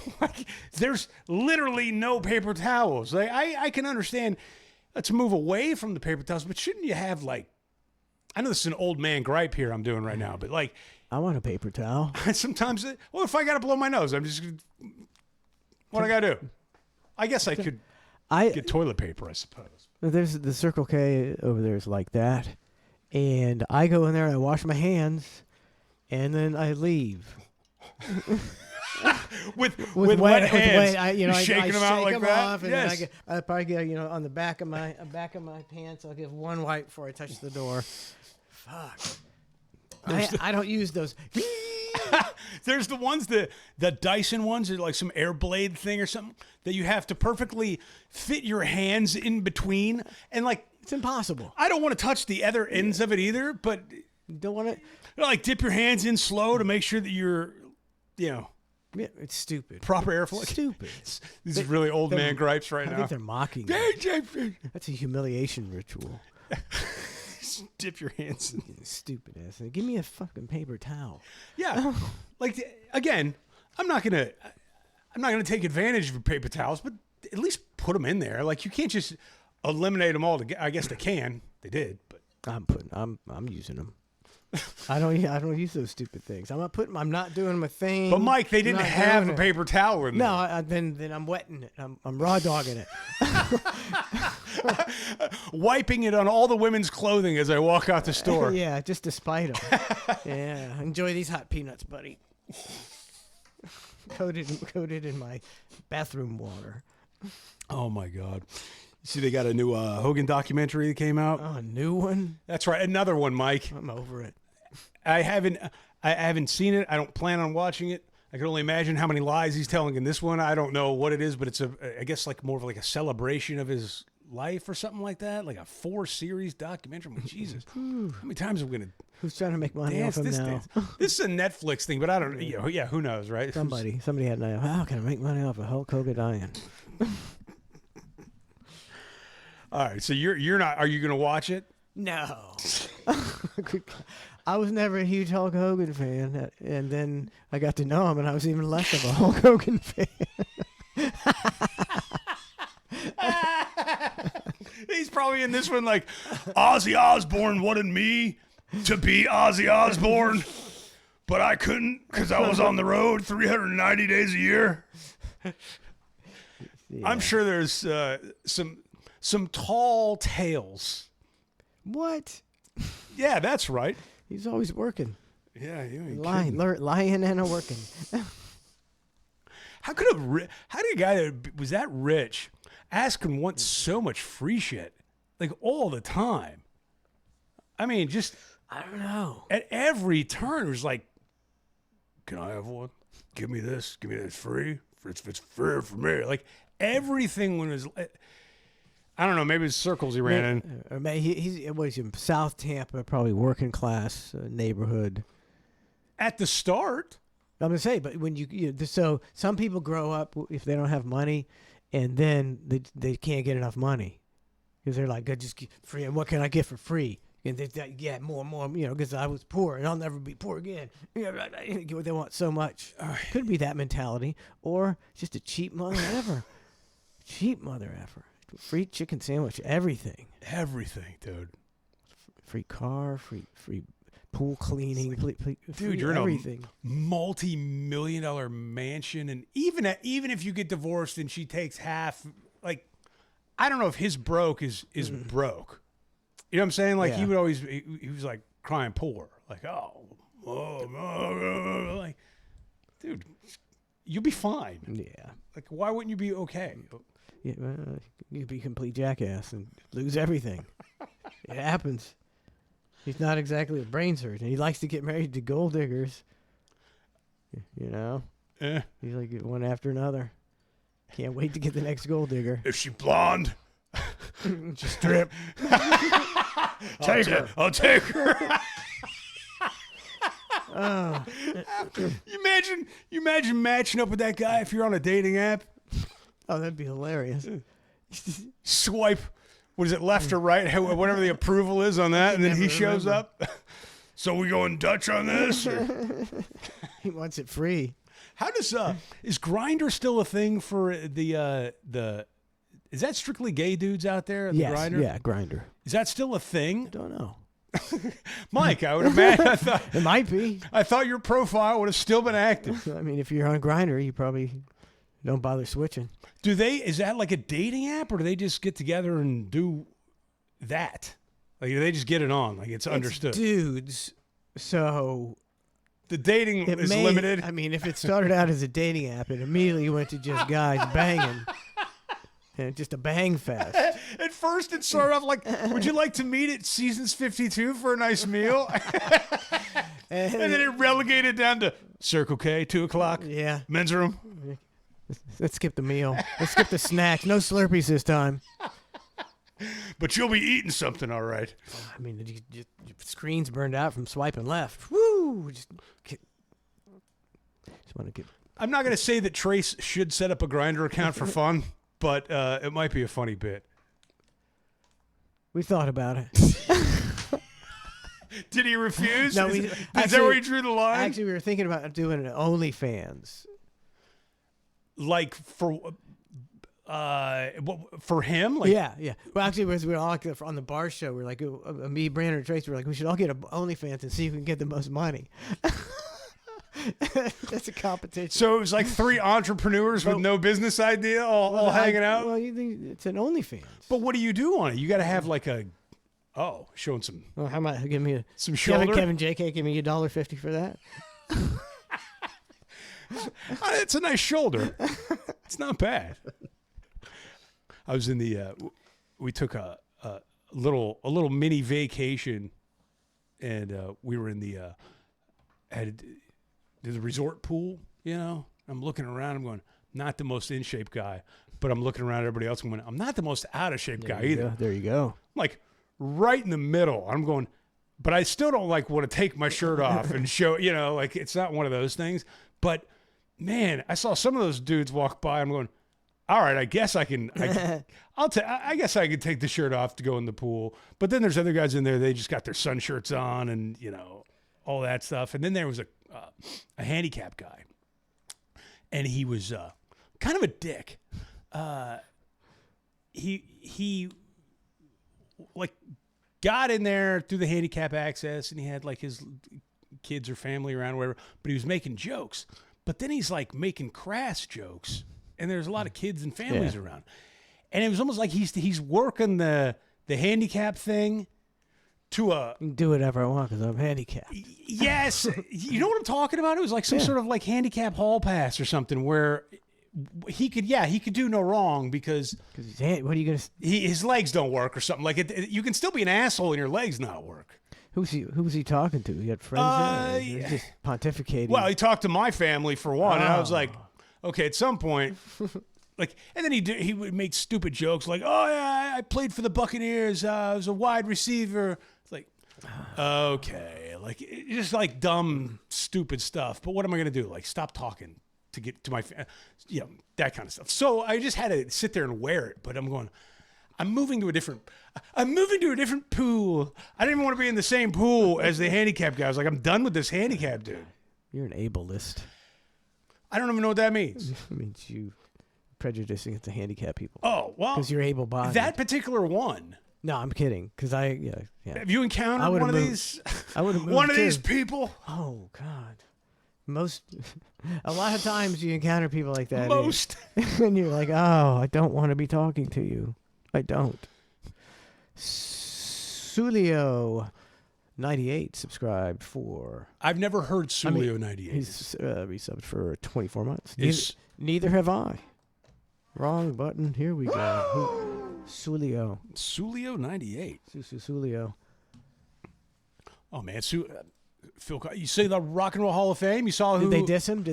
There's literally no paper towels. I can understand let's move away from the paper towels, but shouldn't you have I know this is an old man gripe here I'm doing right now, but I want a paper towel. sometimes if I got to blow my nose, I'm just what I got to do? I guess I could get toilet paper, I suppose. There's the Circle K over there is like that. And I go in there and I wash my hands and then I leave. with wet hands. I shaking them I out shake like them that. off, and Yes. then I probably get on the back of my pants. I'll give one wipe before I touch the door. Fuck. I don't use those. There's the ones the Dyson ones, they're like some air blade thing or something that you have to perfectly fit your hands in between, and it's impossible. I don't want to touch the other ends of it either, but Don't want it. Dip your hands in slow to make sure that you're, Yeah, it's stupip. proper airflow. Stupid. This is really old man gripes right I now. think they're mocking me. That's a humiliation ritual. Dip your hands in. Stupid ass. Give me a fucking paper towel. Yeah, again, I'm not gonna take advantage of paper towels, but at least put them in there. You can't just eliminate them all. I guess they can. They did, but I'm using them. I don't use those stupid things. I'm not doing my thing. But Mike, they didn't I'm not have doing a it. paper towel in No, there. then I'm wetting it. I'm raw dogging it. Wiping it on all the women's clothing as I walk out the store. Yeah, just to spite them. Yeah, enjoy these hot peanuts, buddy. Coated in my bathroom water. Oh my God. See, they got a new Hogan documentary that came out. Oh, a new one. That's right, another one, Mike. I'm over it. I haven't seen it. I don't plan on watching it. I can only imagine how many lies he's telling in this one. I don't know what it is, but it's I guess like more of like a celebration of his life or something like that, like a 4-series documentary. I'm like, Jesus, how many times are we gonna Who's trying to make money dance off him this now? dance? This is a Netflix thing, but I don't. Yeah, who knows, right? Somebody had an idea. How can I make money off of Hulk Hogan dying? All right, so you're not. Are you gonna watch it? No. I was never a huge Hulk Hogan fan, and then I got to know him, and I was even less of a Hulk Hogan fan. He's probably in this one like Ozzy Osbourne wanted me to be Ozzy Osbourne, but I couldn't because I was on the road 390 days a year. Yeah. I'm sure there's some tall tales. What? Yeah, that's right. He's always working. Yeah, you ain't Lying and a working. How did a guy that was that rich ask and want so much free shit like all the time? I mean, just I don't know. at every turn, it was like, "Can I have one? Give me this free. It's free for me." Like everything was. I don't know. Maybe it's circles he ran in. Or maybe he's in South Tampa, probably working class neighborhood. At the start, I'm gonna say, but when so some people grow up if they don't have money, and then they can't get enough money because they're like, "I just get free, and what can I get for free?" And they more, because I was poor and I'll never be poor again. Get what they want so much. Could be that mentality, or just a cheap mother effer. Cheap mother effer. Free chicken sandwich, everything. everything, dude. Free car, free pool cleaning, Dude, you're everything. in a multi-million-dollar mansion, and even if you get divorced and she takes half, like, I don't know if his broke is broke. You know what I'm saying? Like he would always he was like crying poor, like like, dude, you'll be fine. Yeah. Like, why wouldn't you be okay? Yeah, you could be a complete jackass and lose everything. It happens. He's not exactly a brain surgeon. He likes to get married to gold diggers. You know? Eh. He's like one after another. Can't wait to get the next gold digger. If she blonde, Just strip. take her. I'll take her. Oh, You imagine matching up with that guy if you're on a dating app. that'd be hilarious. Swipe, what is it, left or right, whatever the approval is on that, and then he never shows remember. up. So we going Dutch on this? Or? He wants it free. How does is Grindr still a thing for the is that strictly gay dudes out there? The Yes, Grindr? yeah, grinder. Is that still a thing? Don't know. Mike, I would imagine It might be. I thought your profile would have still been active. I mean, if you're on Grinder, you probably don't bother switching. Is that like a dating app, or do they just get together and do that? Like, do they just get it on? Like, it's understood. It's dudes, so The dating it is may, limited. I mean, if it started out as a dating app, it immediately went to just guys banging. And just a bang fest. At first, it started off like, would you like to meet at Seasons 52 for a nice meal? And then it relegated down to Circle K, 2 o'clock, Yeah. men's room. Let's skip the meal. Let's skip the snack. No Slurpees this time. But you'll be eating something, all right. I mean, your screen's burned out from swiping left. Woo! Just want to get. I'm not going to say that Trace should set up a Grindr account for fun, but it might be a funny bit. We thought about it. Did he refuse? No, is that where he drew the line? Actually, we were thinking about doing an OnlyFans. Like for For him, like Yeah. Well, actually, we were all like on the bar show. We were like, me, Brandon, and Tracy were like, we should all get a OnlyFans and see who can get the most money. That's a competition. So it was like 3 entrepreneurs with no business idea, all hanging out. Well, you think it's an OnlyFans. But what do you do on it? You got to have like showing some Well, how about give me some shoulder. Kevin JK, give me $1.50 for that. It's a nice shoulder. It's not bad. I was in the. We took a little mini vacation, and we were in the resort pool. You know, I'm looking around. I'm going, not the most in shape guy, but I'm looking around at everybody else. I'm going, I'm not the most out of shape guy either. There you go. I'm like right in the middle. I'm going, but I still don't like want to take my shirt off and show. You know, like it's not one of those things. But man, I saw some of those dudes walk by. I'm going, all right, I guess I can. I guess I could take the shirt off to go in the pool. But then there's other guys in there. They just got their sun shirts on and all that stuff. And then there was a handicap guy, and he was kind of a dick. He like got in there through the handicap access, and he had like his kids or family around, or whatever. But he was making jokes. But then he's like making crass jokes. And there's a lot of kids and families around. And it was almost like he's working the handicap thing to a... Do whatever I want because I'm handicapped. Yes. You know what I'm talking about? It was like some sort of like handicap hall pass or something where he could do no wrong because... What are you going to... His legs don't work or something. Like you can still be an asshole and your legs not work. Who's he talking to? You had friends there? Just pontificating. Well, he talked to my family for one, and I was like... Okay, at some point, like, and then he would make stupid jokes like, "Oh yeah, I played for the Buccaneers. I was a wide receiver." It's like, okay, like just like dumb, stupid stuff. But what am I gonna do? Like, stop talking to get to my, that kind of stuff. So I just had to sit there and wear it. But I'm moving to a different pool. I didn't even want to be in the same pool as the handicap guy. I was like, I'm done with this handicap dude. You're an ableist. I don't even know what that means. It means you prejudicing against the handicapped people. Oh, well. Because you're able-bodied. That particular one. No, I'm kidding. Because yeah. Have you encountered one of these? I would have moved one of too. these people? Oh, God. A lot of times you encounter people like that. And you're like, oh, I don't want to be talking to you. I don't. Sulio 98 subscribed for... I've never heard Sulio 98. He's resubbed for 24 months. Neither have I. Wrong button. Here we go. Sulio 98. Sulio. Oh, man. Phil, you say the Rock and Roll Hall of Fame? You saw who... Did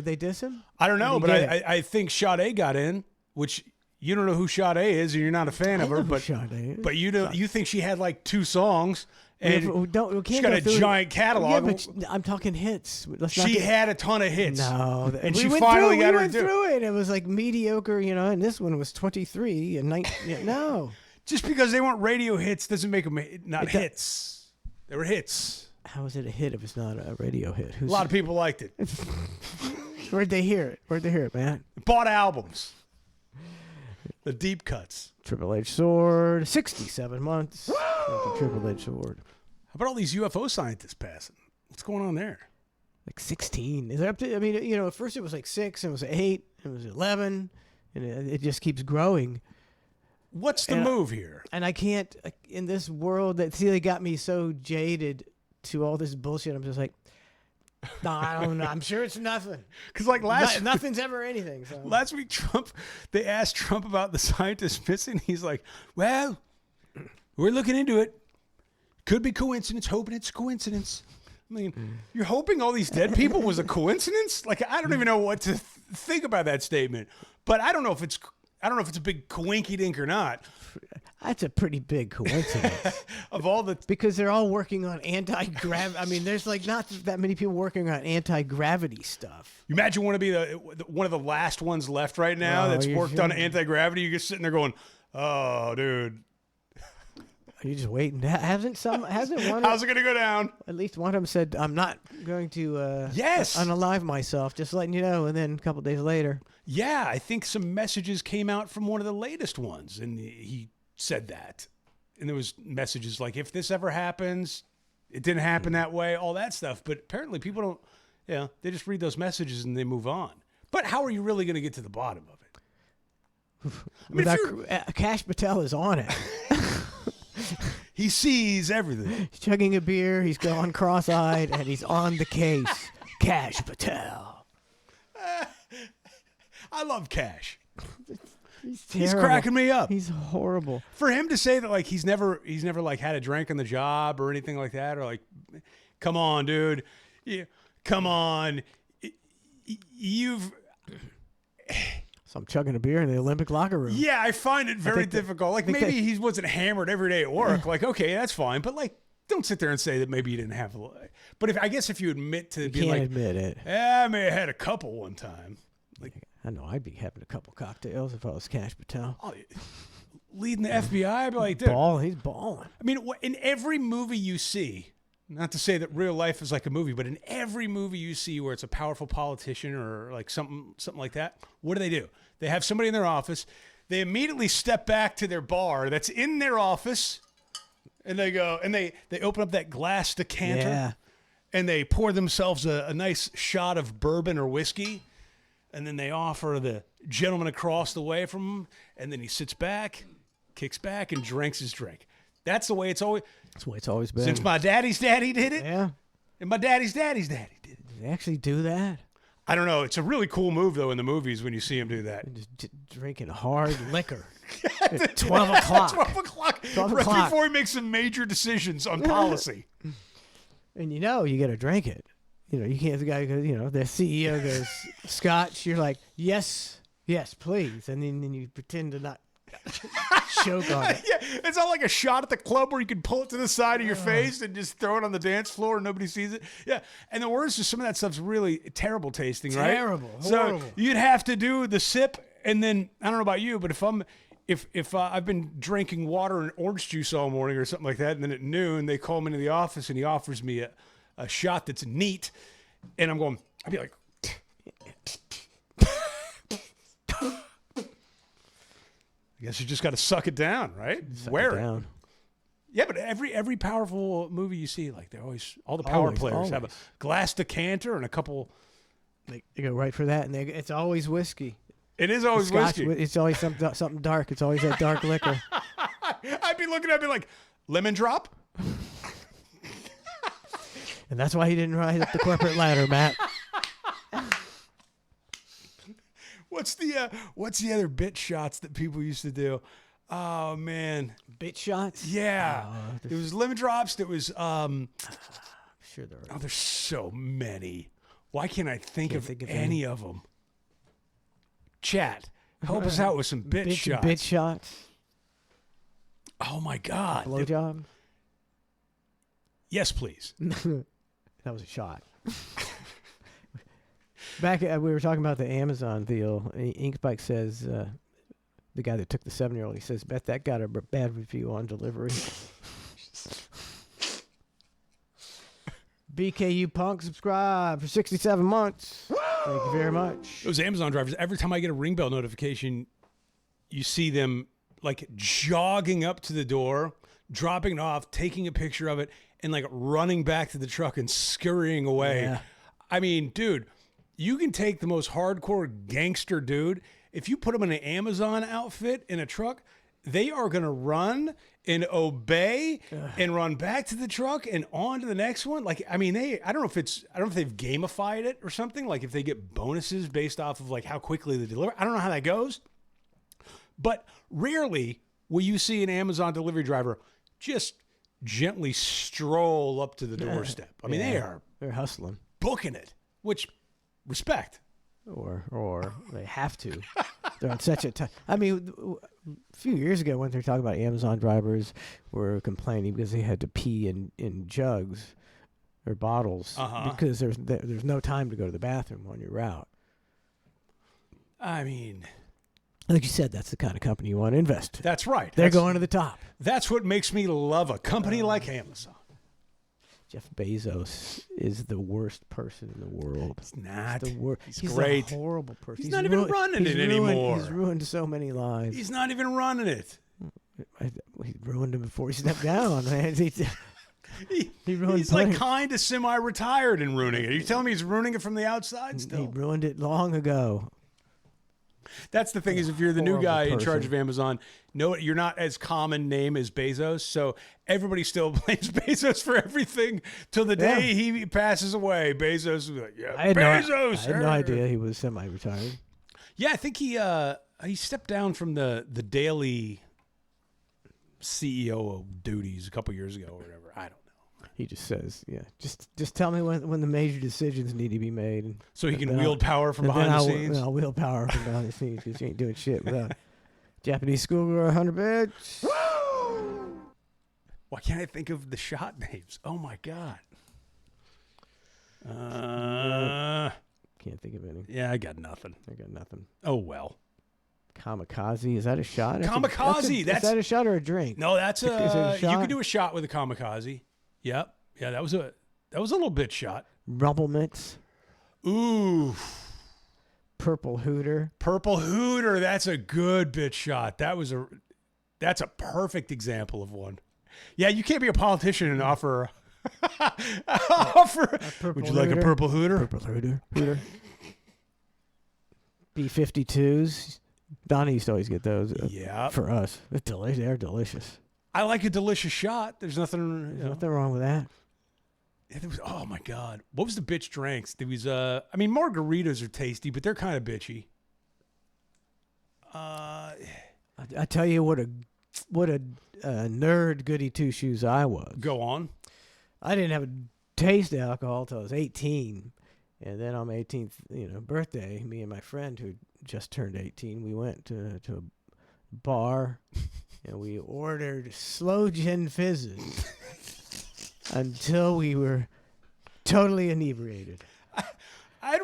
they diss him? I don't know, but I think Sade got in, which... You don't know who Sade is, and you're not a fan of her, but you think she had like 2 songs, and she's got a giant catalog. Yeah, but I'm talking hits. She had a ton of hits. No, and she finally got her to do it. We went through it. It was like mediocre, and this one was 23 and 19. No, just because they weren't radio hits doesn't make them not hits. They were hits. How is it a hit if it's not a radio hit? A lot of people liked it. Where'd they hear it, man? Bought albums. The deep cuts. Triple H Sword, 67 months. Triple H Sword. How about all these UFO scientists passing? What's going on there? Like 16. Is it up to? I mean, at first it was like 6, and it was 8, it was 11, and it just keeps growing. What's the move here? And I can't in this world they got me so jaded to all this bullshit. I'm just like, no, I don't know. I'm sure it's nothing. Because like nothing's ever anything. So. Last week, they asked Trump about the scientists missing. He's like, well, we're looking into it. Could be coincidence. Hoping it's coincidence. I mean, you're hoping all these dead people was a coincidence? Like, I don't even know what to think about that statement. But I don't know if it's a big coinky-dink or not. That's a pretty big coincidence. Of all the... Because they're all working on anti-gravity. I mean, there's like not that many people working on anti-gravity stuff. You imagine want to be one of the last ones left right now that's worked on anti-gravity. You're just sitting there going, oh, dude. Are you just waiting? Hasn't one? How's it gonna go down? At least one of them said, "I'm not going to Yes. unalive myself." Just letting you know. And then a couple days later, Yeah, I think some messages came out from one of the latest ones, and he said that. And there was messages like, if this ever happens, it didn't happen that way, all that stuff. But apparently people don't, they just read those messages and they move on. But how are you really going to get to the bottom of it? I mean, Cash Patel is on it. he sees everything. He's chugging a beer. He's going cross-eyed, and he's on the case. Cash Patel. I love Cash. He's cracking me up. He's horrible. For him to say that, like, he's never like had a drink on the job or anything like that, or like, come on, dude, come on, you've. So I'm chugging a beer in the Olympic locker room. Yeah, I find it very difficult. Like, maybe he wasn't hammered every day at work. Like, okay, that's fine, but like, don't sit there and say that maybe you didn't have. But if you admit to being like, admit it. I may have had a couple one time. Like, I know I'd be having a couple cocktails if I was Cash Patel. oh, leading the FBI, I'd be like, dude. He's balling. I mean, in every movie you see, not to say that real life is like a movie, but in every movie you see where it's a powerful politician or like something like that, what do? They have somebody in their office. They immediately step back to their bar that's in their office, and they go and they open up that glass decanter, Yeah. and they pour themselves a nice shot of bourbon or whiskey. And then they offer the gentleman across the way from him, and then he sits back, kicks back, and drinks his drink. That's the way it's always. That's the way it's always been. Since my daddy's daddy did it, Yeah. and my daddy's daddy's daddy did it. Did they actually do that? I don't know. It's a really cool move, though, in the movies when you see him do that. Just drinking hard liquor. At 12 o'clock. 12 o'clock. 12 right o'clock. before he makes some major decisions on policy. And you got to drink it. You can't, the guy goes, the CEO goes, Scotch. You're like, yes, please. And then you pretend to not choke on it. Yeah, it's not like a shot at the club where you can pull it to the side of your face and just throw it on the dance floor and nobody sees it. Yeah, and the worst is some of that stuff's really terrible tasting, right? Terrible, So horrible. you'd have to do the sip, and then I don't know about you, but if I've been drinking water and orange juice all morning or something like that, and then at noon they call me into the office and he offers me a shot that's neat, and I'd be like. I guess you just got to suck it down, right? Wear it. Down. Yeah, but every powerful movie you see, like they're always all the power players have a glass decanter and a couple. They go right for that, and it's always whiskey. It is always Scotch, whiskey. It's always something dark. It's always that dark liquor. I'd be looking at me like lemon drop. And that's why he didn't rise up the corporate ladder, Matt. What's the other bit shots that people used to do? Oh man, Bit shots? yeah. Oh, It was lemon drops. There was Sure there are. oh, there's so many. Why can't I think of think of any of them? Chat, help us out with some bit shots. Bit shots. Oh my God. Blowjob. Yes, please. That was a shot. Back, we were talking about the Amazon deal. Inkspike says, the guy that took the 7-year-old, he says, bet that got a bad review on delivery. BKU Punk, subscribe for 67 months. Thank you very much. Those Amazon drivers, every time I get a ring bell notification, you see them like jogging up to the door, dropping it off, taking a picture of it, and like running back to the truck and scurrying away. Yeah. I mean, dude, you can take the most hardcore gangster dude. If you put them in an Amazon outfit in a truck, they are going to run and obey and run back to the truck and on to the next one. Like, I mean, I don't know if they've gamified it or something. Like if they get bonuses based off of like how quickly they deliver. I don't know how that goes. But rarely will you see an Amazon delivery driver just gently stroll up to the doorstep. I mean, they're hustling. booking it, which respect. Or they have to. They're on such a time. I mean, a few years ago when they were talking about Amazon drivers were complaining because they had to pee in jugs or bottles because there's no time to go to the bathroom on your route. I mean, Like you said, that's the kind of company you want to invest in. That's right. They're That's- going to the top. That's what makes me love a company like Amazon. Jeff Bezos is the worst person in the world. It's not. The worst. He's great. A horrible person. He's not even running it anymore. He's ruined so many lives. He's not even running it. He ruined him before he stepped down, man. He ruined He's like plenty. kind of semi-retired in ruining it. Are you telling me he's ruining it from the outside He still? ruined it long ago. That's the thing is if you're the new Horrible guy in charge person. of Amazon, no, you're not as common name as Bezos. So everybody still blames Bezos for everything till the Yeah. day he passes away. Bezos was like, yeah, I had Bezos. I had no idea he was semi-retired. Yeah, I think he stepped down from the daily CEO duties a couple years ago or whatever. I don't know. He just says, "Yeah, just tell me when the major decisions need to be made." And So he can then wield power from and behind then the I'll, scenes. I'll wield power from behind the scenes because you ain't doing shit without Japanese schoolgirl 100 beds. Why can't I think of the shot names? Oh my god. Can't think of any. Yeah, I got nothing. I got nothing. Oh well. Kamikaze, is that a shot? Kamikaze, Is that's- that a shot or a drink? No, that's Is it a you shot? can do a shot with a kamikaze. Yep. Yeah, that was a little bit shot. Rumplemintz, Ooh, Purple Hooter. Purple Hooter. That's a good bit shot. That's a perfect example of one. Yeah, you can't be a politician and offer. Purple Would you like a Hooter? Purple Hooter? Purple Hooter. B-52s. Donnie used to always get those Yeah. for us. They're delicious. I like a delicious shot. There's nothing. There's nothing wrong with that. Yeah, there was, oh my god, what was the bitch drinks? There was I mean margaritas are tasty, but they're kind of bitchy. I tell you what a nerd goody two shoes I was. Go on. I didn't have a taste of alcohol till I was 18, and then on my 18th birthday, me and my friend who just turned 18, we went to a bar and we ordered slow gin fizzes until we were totally inebriated.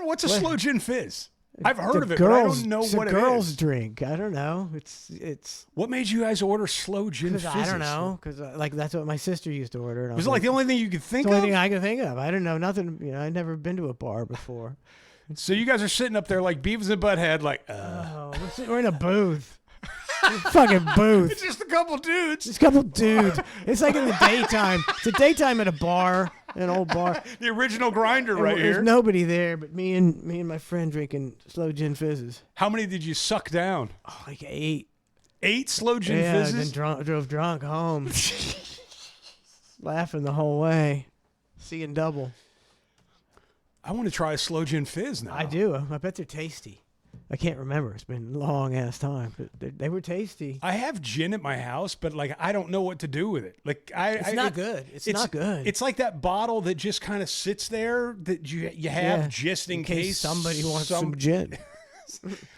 What's a slow gin fizz? I've heard The of it, girls, but I don't know it's what a it girls is. drink. I don't know. It's What made you guys order slow gin fizzes? I don't know because like that's what my sister used to order. And I Was it like the only thing you could think the only of? thing I could think of? I don't know nothing. I'd never been to a bar before. So you guys are sitting up there like Beavis and Butthead, like, We're in a booth. Fucking booth. it's just a couple dudes. Just a couple dudes. It's like in the daytime. It's a daytime at a bar, an old bar. The original grinder And right there's here. nobody there but me and my friend drinking slow gin fizzes. How many did you suck down? Oh, like 8. 8 slow gin Yeah, fizzes? then drove drunk home. Laughing the whole way. Seeing double. I want to try a slow gin fizz now. I do. I bet they're tasty. I can't remember. It's been a long ass time, but they were tasty. I have gin at my house, but like I don't know what to do with it. Like It's not good. It's not good. It's like that bottle that just kind of sits there that you have Yeah, just in case somebody wants some gin.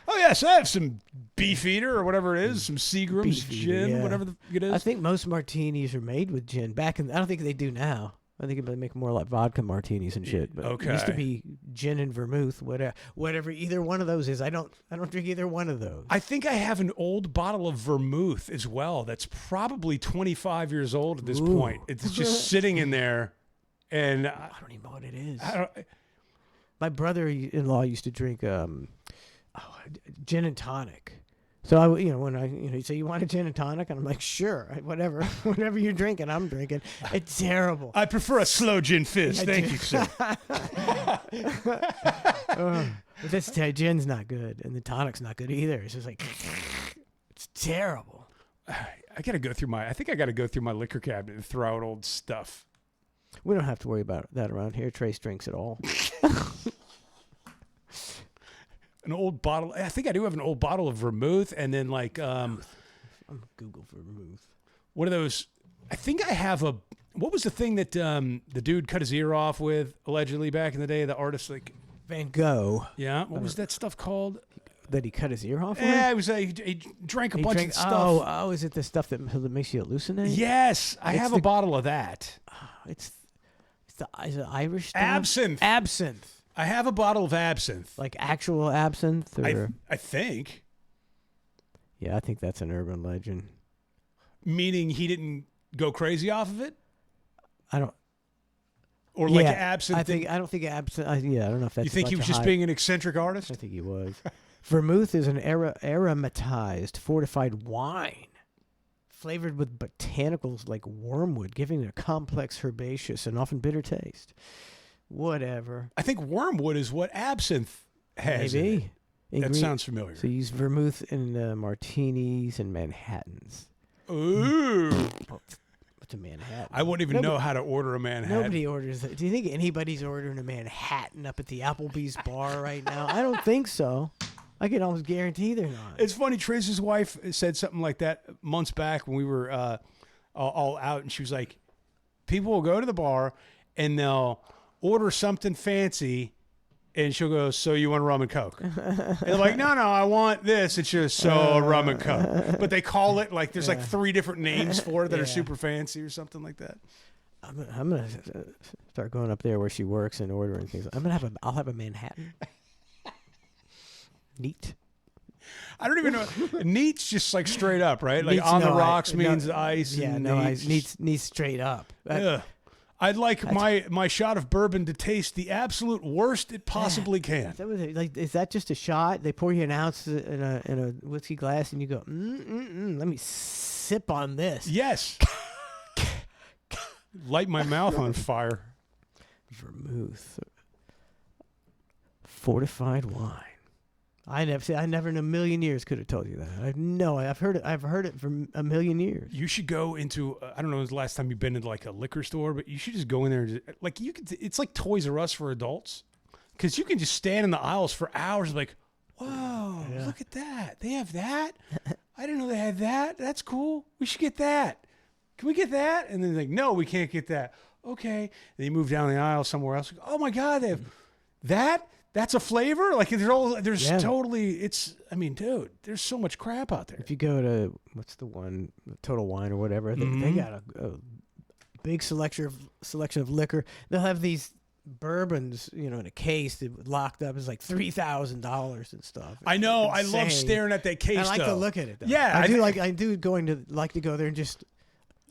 Oh yes, I have some Beefeater or whatever it is, some Seagram's Beefeater, gin, yeah. whatever it is. I think most martinis are made with gin. I don't think they do now. I think they make more like vodka martinis and shit. But it used to Okay. be gin and vermouth, whatever either one of those is. I don't drink either one of those. I think I have an old bottle of vermouth as well. That's probably 25 years old at this Ooh. point. It's just sitting in there, and I don't even know what it is. I don't. My brother-in-law used to drink gin and tonic. So he'd say, "You want a gin and tonic?" And I'm like, "Sure, whatever, whatever you're drinking, I'm drinking." It's terrible. I prefer a slow gin fizz. I Thank do. you, sir. Gin's not good, and the tonic's not good either. It's just like it's terrible. I gotta go through my. I think I gotta go through my liquor cabinet and throw out old stuff. We don't have to worry about that around here. Trace drinks it all. An old bottle. I think I do have an old bottle of vermouth, and then like I'm Google for vermouth. what are those? I think I have a. What was the thing that the dude cut his ear off with allegedly back in the day? The artist, like, Van Gogh yeah, what was that stuff called? that he cut his ear off. Yeah, with? it was he drank a He bunch drank- of stuff. Oh, is it the stuff that makes you hallucinate? Yes, I It's have a the- bottle of that. Is it Irish stuff? Absinthe. Absinthe. I have a bottle of absinthe. Like actual absinthe, or I think. Yeah, I think that's an urban legend. Meaning he didn't go crazy off of it? I don't. Or Yeah, like absinthe? I don't think absinthe. Yeah, I don't know if that's. You think he was just being an eccentric artist? I think he was. Vermouth is an aromatized fortified wine, flavored with botanicals like wormwood, giving it a complex, herbaceous, and often bitter taste. Whatever. I think wormwood is what absinthe has. Maybe. That sounds familiar. So you use vermouth in martinis and Manhattans. Ooh. What's a Manhattan? I wouldn't even know how to order a Manhattan. Nobody orders that. Do you think anybody's ordering a Manhattan up at the Applebee's bar right now? I don't think so. I can almost guarantee they're not. It's funny. Trace's wife said something like that months back when we were all out, and she was like, people will go to the bar and they'll order something fancy, and she'll go, so you want rum and Coke? And they're like, no, I want this. And she goes, so rum and Coke. But they call it, like, there's like 3 different names for it that are super fancy or something like that. I'm going to start going up there where she works and ordering things. I'll have a Manhattan. Neat. I don't even know. Neat's just like straight up, right? Like Neat's on the no rocks ice. means No, ice. Yeah, and no neat's ice. Neat's straight up. Ugh. I'd like my shot of bourbon to taste the absolute worst it possibly can. Is that just a shot? They pour you an ounce in a whiskey glass, and you go, let me sip on this. Yes. Light my mouth on fire. Vermouth, fortified wine. I never in a million years could have told you that. I've heard it for a million years. You should go into I don't know when's the last time you've been into like a liquor store, but you should just go in there and like you could. It's like Toys R Us for adults, because you can just stand in the aisles for hours, like, whoa, look at that! They have that. I didn't know they had that. That's cool. We should get that. Can we get that? And then they're like, no, we can't get that. Okay. Then you move down the aisle somewhere else. Oh my God, they have that. That's a flavor? Like there's totally, it's, I mean, dude, there's so much crap out there. If you go to, what's the one, Total Wine or whatever, they got a big selection of liquor. They'll have these bourbons, in a case that locked up is like $3,000 and stuff. I know. I love staring at that case, I like though. to look at it, though. Yeah. I do like to go there and just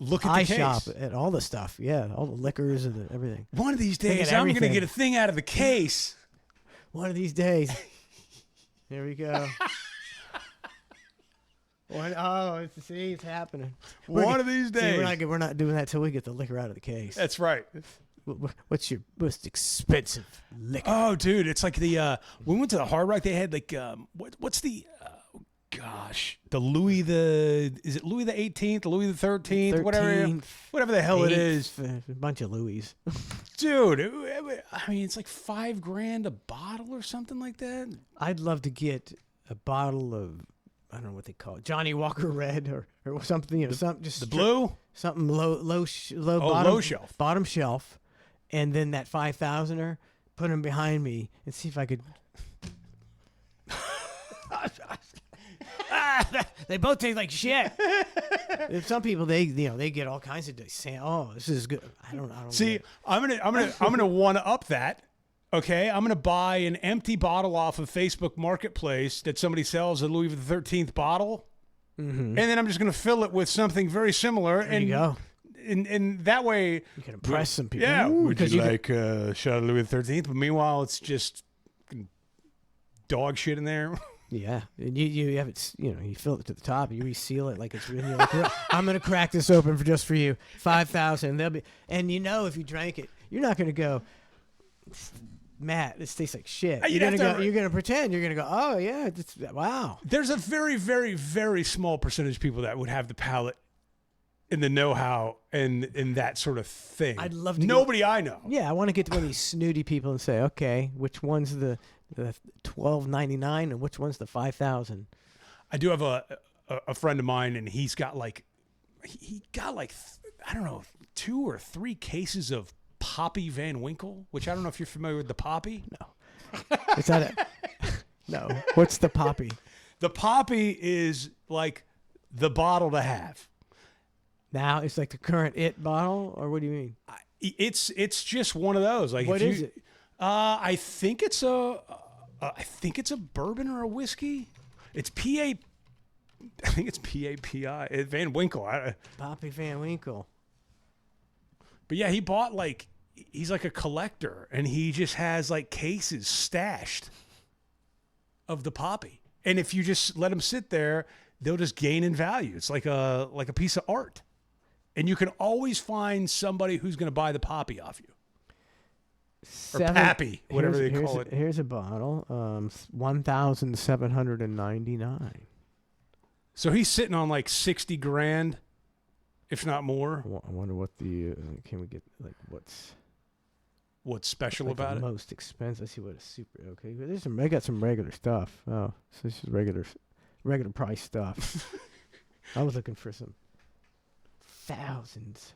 look at the case. shop at all the stuff. Yeah, all the liquors and everything. One of these days, I'm going to get a thing out of the case. One of these days. Here we go. It's happening. One of these days. See, we're not doing that till we get the liquor out of the case. That's right. What's your most expensive liquor? Oh, dude, it's like the we went to the Hard Rock. They had like what's the the Louis is it Louis the 18th, Louis the 13th, whatever the hell it is. A bunch of Louis. Dude, I mean, it's like $5,000 a bottle or something like that. I'd love to get a bottle of, I don't know what they call it, Johnny Walker Red or something, something just the blue, something low shelf, bottom shelf, and then that 5,000er, put them behind me and see if I could. They both taste like shit. Some people they get all kinds of saying, "Oh, this is good." I don't see. I'm gonna want to up that. Okay, I'm gonna buy an empty bottle off of Facebook Marketplace that somebody sells a Louis the 13th bottle, and then I'm just gonna fill it with something very similar. There you go. And that way you can impress some people. Yeah, would you like a shot of Louis the 13th? But meanwhile, it's just dog shit in there. Yeah, and you have it. You fill it to the top. You reseal it like it's really. Like, I'm gonna crack this open just for you. 5,000. They'll be, and if you drank it, you're not gonna go, Matt, this tastes like shit. You're gonna pretend. You're gonna go, oh yeah, wow. There's a very, very, very small percentage of people that would have the palate and the know-how and that sort of thing. I'd love to. Nobody I know. Yeah, I want to get to one of these snooty people and say, okay, which one's the $12.99 and which one's the 5,000? I do have a friend of mine, and he's got like I don't know, 2 or 3 cases of Poppy Van Winkle, which I don't know if you're familiar with the Poppy. No. Is that it? No. What's the Poppy? The Poppy is like the bottle to have. Now it's like the current It bottle, or what do you mean? It's just one of those. Like, what is it? I think it's a bourbon or a whiskey. It's I think it's P-A-P-I. Van Winkle. Poppy Van Winkle. But yeah, he bought like, he's like a collector, and he just has like cases stashed of the poppy. And if you just let them sit there, they'll just gain in value. It's like a piece of art. And you can always find somebody who's going to buy the poppy off you. Or pappy, whatever they call it. Here's a bottle, 1,799. So he's sitting on like 60 grand, if not more. I wonder what the can we get like What's special like about the it? most expensive? Let's see what a super. Okay, I got some regular stuff. Oh, so this is regular price stuff. I was looking for some thousands.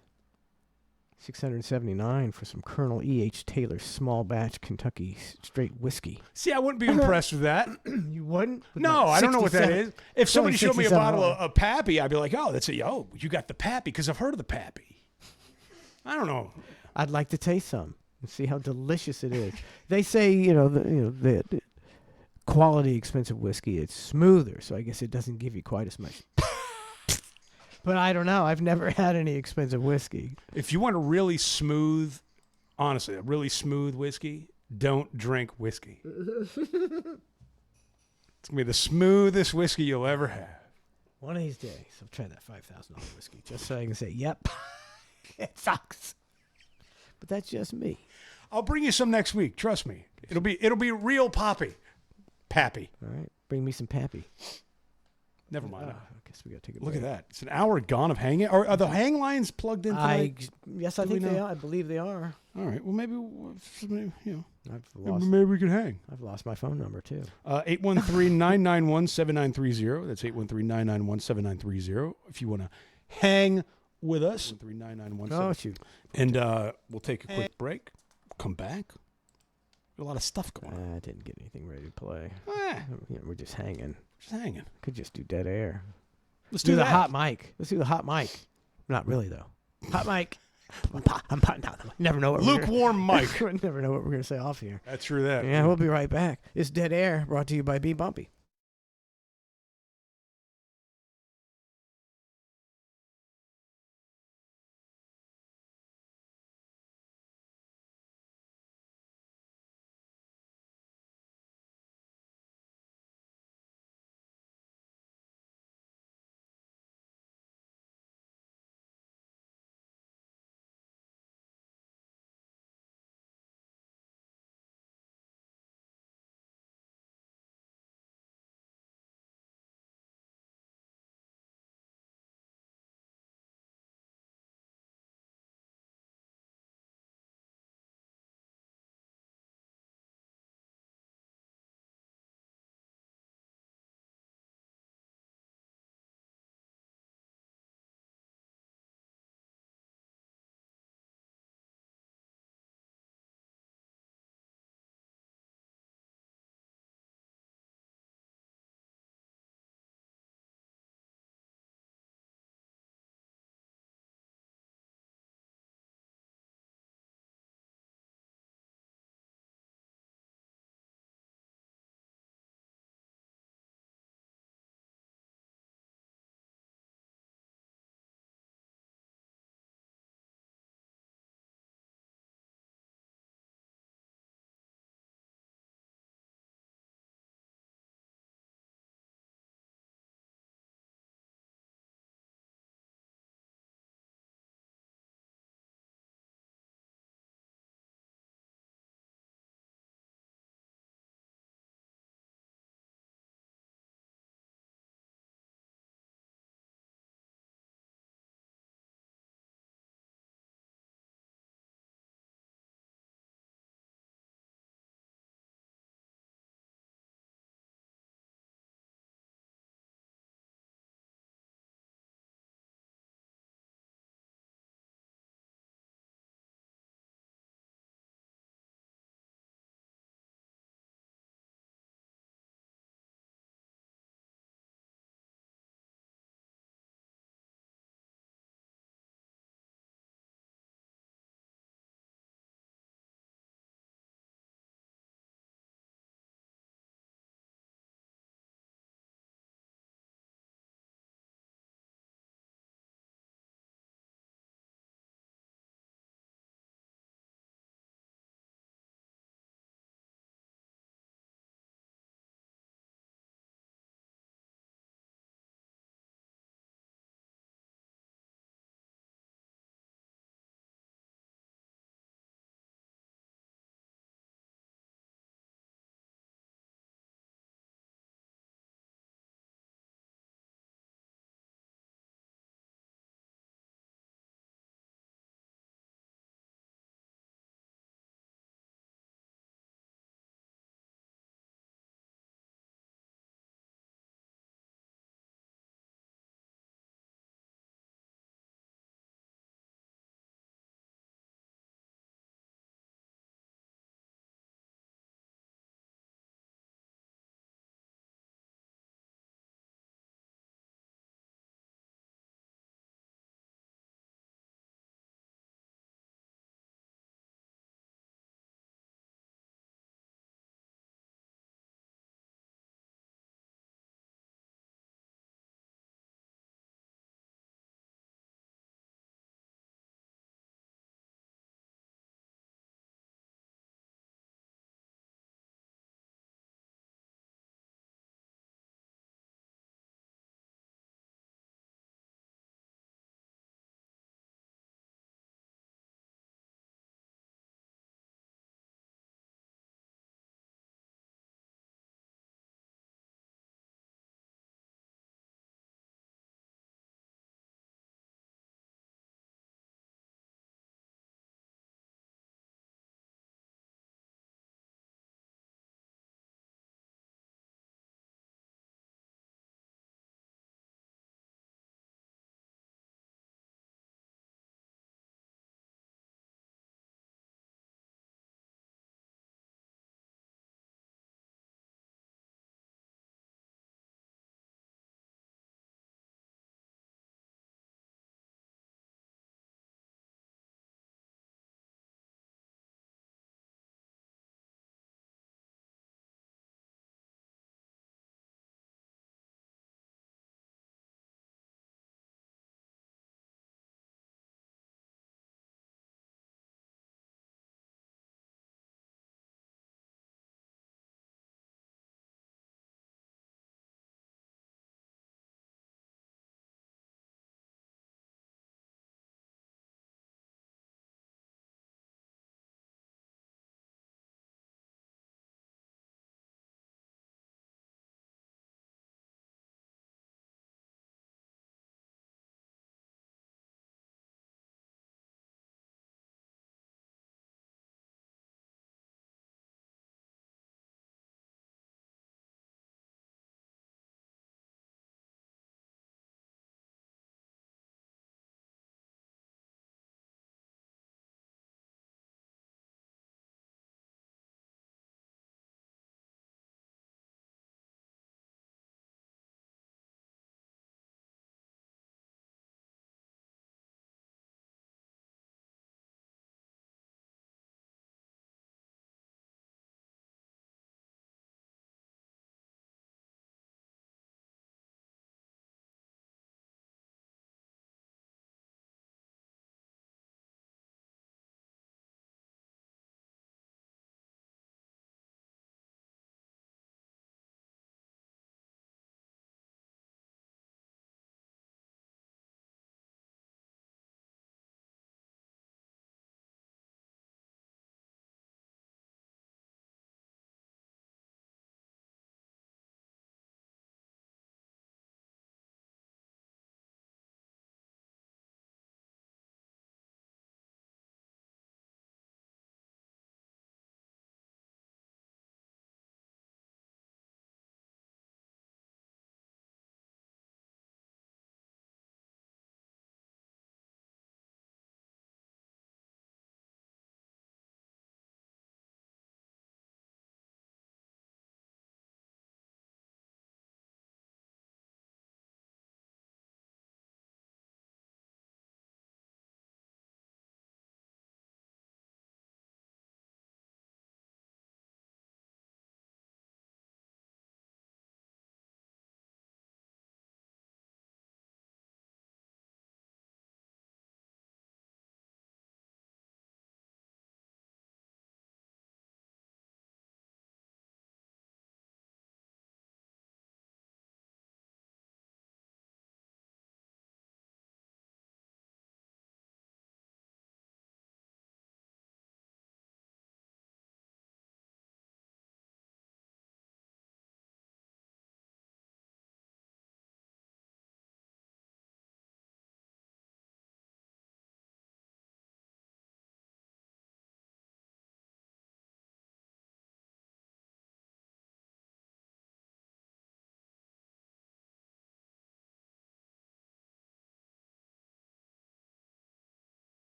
679 for some Colonel E.H. Taylor small batch Kentucky straight whiskey. See, I wouldn't be impressed with that. You wouldn't? No, I don't know what that is. If somebody showed me a bottle $67. of Pappy, I'd be like, oh, that's you got the Pappy, because I've heard of the Pappy. I don't know. I'd like to taste some and see how delicious it is. They say, the quality expensive whiskey, it's smoother, so I guess it doesn't give you quite as much. But I don't know. I've never had any expensive whiskey. If you want a really smooth, honestly, a really smooth whiskey, don't drink whiskey. It's going to be the smoothest whiskey you'll ever have. One of these days, I'll try that $5,000 whiskey just so I can say, yep, it sucks. But that's just me. I'll bring you some next week. Trust me. It'll be real Pappy. All right. Bring me some Pappy. Never mind. I guess we got to take a Look break. at that. It's an hour gone of hanging. Are the hang lines plugged in tonight? Yes, I think they are. I believe they are. All right. Well, maybe Maybe we could hang. I've lost my phone number too. 813-991-7930. That's 813-991-7930. If you want to hang with us. 813-991-7930. Oh shoot! And we'll take a quick break. Come back. A lot of stuff going on. I didn't get anything ready to play. Eh, We're just hanging. just hanging. Could just do dead air. Let's Do do the that. hot mic. Let's do the hot mic. Not really though. Hot mic. I'm potting out. Never know what Lukewarm mic. Never know what we're gonna say off here. That's true. That. Yeah, we'll be right back. It's Dead Air, brought to you by B Bumpy.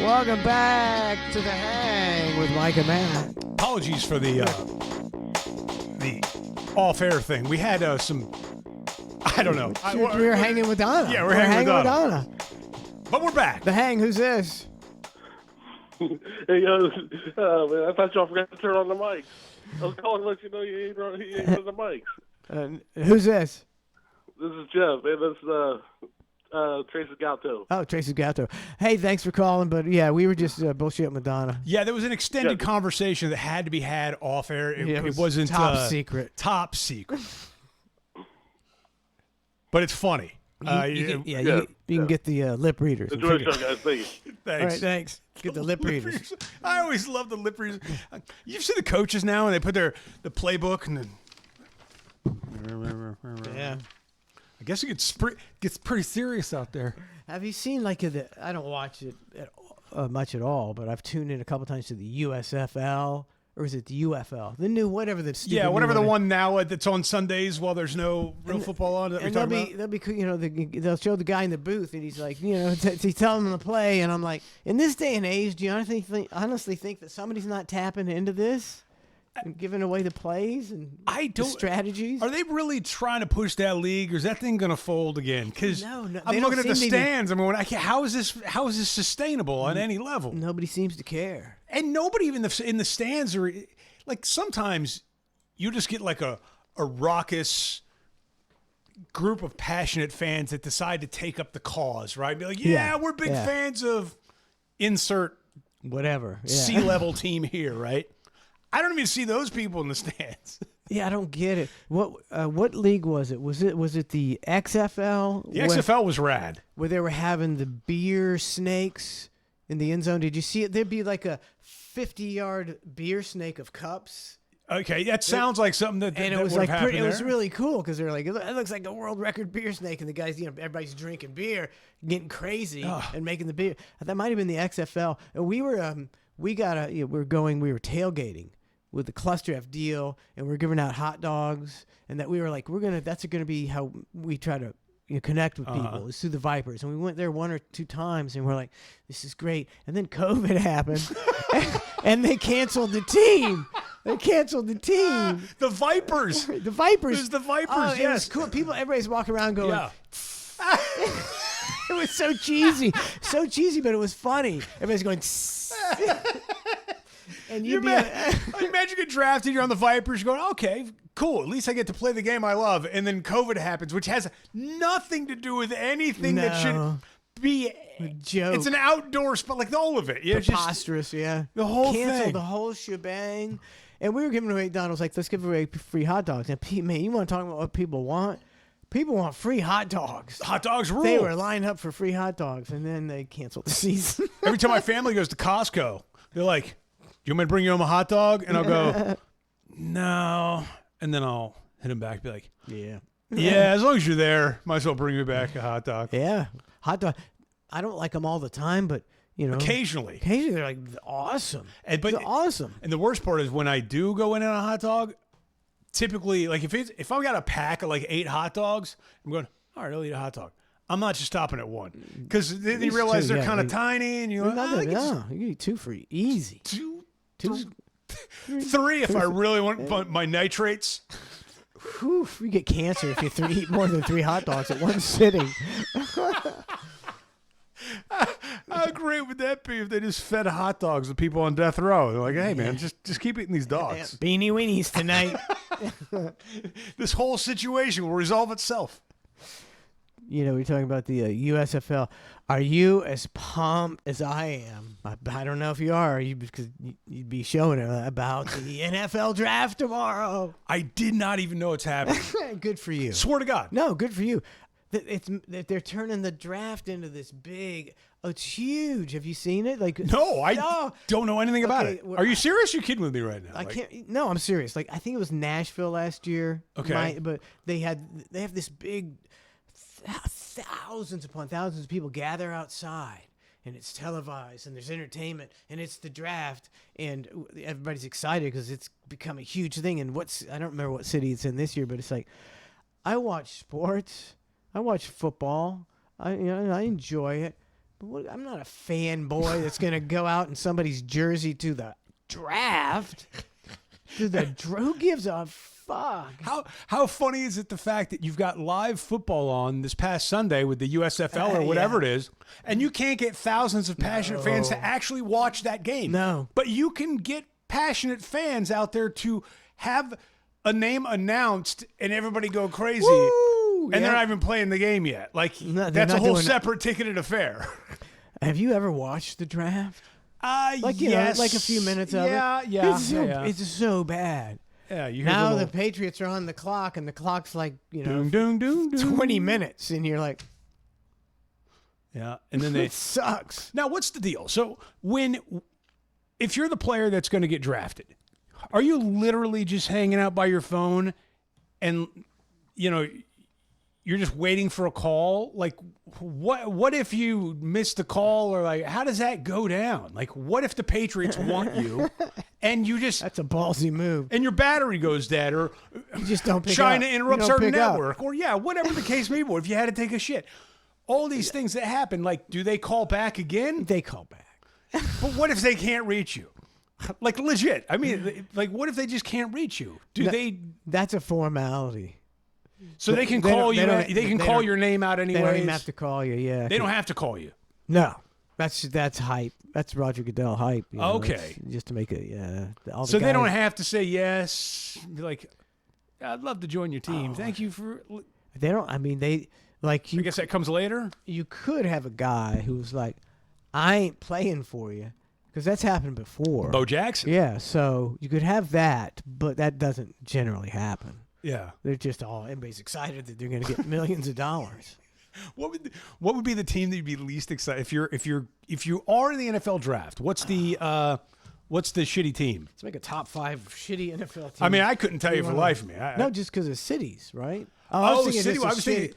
Welcome back to the Hang with Mike and Matt. Apologies for the off-air thing. We had some. I don't know. We were hanging with Donna. Yeah, we're hanging with Donna. Donna. But we're back. The Hang. Who's this? Hey, man, I thought y'all forgot to turn on the mics. I was calling to let you know you ain't on the mics. Who's this? This is Jeff, and this is Tracy Gatto. Oh, Tracy Gatto. Hey, thanks for calling, but yeah, we were just bullshitting with Donna. Yeah, there was an extended Yeah. conversation that had to be had off air. It was wasn't top secret. Top secret. But it's funny. You can get the lip readers. Enjoy the show, guys. Thank you. Thanks. All right, thanks. Get the lip readers. I always love the lip readers. You've seen the coaches now, and they put the playbook and then. Yeah. I guess it gets pretty serious out there. Have you seen I don't watch it much at all, but I've tuned in a couple times to the USFL, or is it the UFL? The new whatever the stupid new whatever the one now that's on Sundays while there's no real football on. And they'll show the guy in the booth, and he's like, he's telling them to play, and I'm like, in this day and age, do you honestly think that somebody's not tapping into this and giving away the plays and the strategies? Are they really trying to push that league, or is that thing going to fold again? Because No, they I'm don't looking at the seem to be- stands. I mean, how is this sustainable on any level? Nobody seems to care. And nobody even in the stands are like, sometimes you just get like a raucous group of passionate fans that decide to take up the cause, right? Be like, yeah, we're big fans of insert Whatever. Yeah. C-level team here, right? I don't even see those people in the stands. Yeah, I don't get it. What league was it? Was it the XFL? The XFL was rad. Where they were having the beer snakes in the end zone. Did you see it? There'd be like a 50-yard beer snake of cups. Okay, that sounds like something that And that it was would have like pretty, it happened was there. really cool because they're like, it looks like a world record beer snake, and the guys, everybody's drinking beer, getting crazy, and making the beer. That might have been the XFL. And we were tailgating with the Cluster F deal, and we were giving out hot dogs, and that we were like, that's gonna be how we try to connect with people, is through the Vipers. And we went there 1 or 2 times, and we're like, this is great. And then COVID happened, and they canceled the team. The Vipers. The Vipers. There's the Vipers, Oh, it was yes. cool. Everybody's walking around going, Yeah. it was so cheesy. So cheesy, but it was funny. Everybody's going, and You you'd be imagine you get drafted, you're on the Vipers, you're going, okay, cool, at least I get to play the game I love. And then COVID happens, which has nothing to do with anything that No. should be joke. It's an outdoor spot, like all of it. Yeah, it's just preposterous, yeah. the whole Canceled thing. the whole shebang. And we were giving away, Don was like, let's give away free hot dogs. And Pete, man, you want to talk about what people want? People want free hot dogs. hot dogs rule. They were lined up for free hot dogs, and then they canceled the season. Every time my family goes to Costco, they're like, do you want me to bring you home a hot dog? And I'll go, no. And then I'll hit them back and be like, Yeah. yeah, as long as you're there, might as well bring me back a hot dog. Yeah. Hot dog. I don't like them all the time, but, Occasionally. they're like awesome. But They're awesome. And the worst part is when I do go in on a hot dog, typically, like if I've got a pack of like 8 hot dogs, I'm going, all right, I'll eat a hot dog. I'm not just stopping at one because they These realize two, they're yeah, kind of like- tiny, and you're like, You can eat 2 free. Easy. two, Two. 3 if I really want my nitrates. Whew, you get cancer if you eat more than 3 hot dogs at one sitting. How great would that be if they just fed hot dogs to people on death row? They're like, hey man, just keep eating these dogs. Beanie weenies tonight. This whole situation will resolve itself. We're talking about the USFL. Are you as pumped as I am? I don't know if you are. Because you'd be showing it about the NFL draft tomorrow. I did not even know it's happening. Good for you. Swear to God. No, good for you. They're turning the draft into this big. Oh, it's huge. Have you seen it? No, I No. don't know anything about Okay, it. well, Are you serious? You're kidding with me right now. I can't. No, I'm serious. I think it was Nashville last year. Okay. But they have this big, thousands upon thousands of people gather outside, and it's televised, and there's entertainment, and it's the draft, and everybody's excited because it's become a huge thing. And I don't remember what city it's in this year, but it's like, I watch sports, I watch football, I enjoy it. I'm not a fanboy that's gonna go out in somebody's jersey to the draft. Who gives a fuck? How funny is it the fact that you've got live football on this past Sunday with the USFL or whatever it is, and you can't get thousands of passionate fans to actually watch that game? No. But you can get passionate fans out there to have a name announced and everybody go crazy. Woo! And they're not even playing the game yet. Like, No, they're that's a not whole doing separate ticketed affair. Have you ever watched the draft? Like, you yes. know, like a few minutes of it? Yeah, It's so bad. Yeah, you hear Now little the Patriots are on the clock, and the clock's like, you know, doom, doom, doom, doom. 20 minutes, and you're like, Yeah, and then they it sucks. Now, what's the deal? So, if you're the player that's going to get drafted, are you literally just hanging out by your phone and, you know, you're just waiting for a call? Like, what if you missed a call, or like, how does that go down? Like, what if the Patriots want you and you just, That's a ballsy move. and your battery goes dead, or You just don't pick China up. interrupts You our don't pick up. network, or whatever the case may be, or if you had to take a shit. All these things that happen, like, do they call back again? They call back. But what if they can't reach you? Like, legit. I mean, like, what if they just can't reach you? That's a formality. So they can They call don't- you. they don't- They can they call don't- your name out They anyways. don't even have to call you. Yeah. They don't have to call you. No. That's hype. That's Roger Goodell hype. You know, Okay. it's just to make it. Yeah. All the So they don't guys- have to say yes. Be like, I'd love to join your team. Thank you for. They don't. I mean, they like I you. guess that comes later. You could have a guy who's like, I ain't playing for you, because that's happened before. Bo Jackson. Yeah. So you could have that, but that doesn't generally happen. Yeah. They're just everybody's excited that they're going to get millions of dollars. What would be the team that you'd be least excited if you are in the NFL draft? What's the shitty team? Let's make a top 5 shitty NFL team. I mean, I couldn't tell you for wanna- life of me. No, just because of cities, right? City.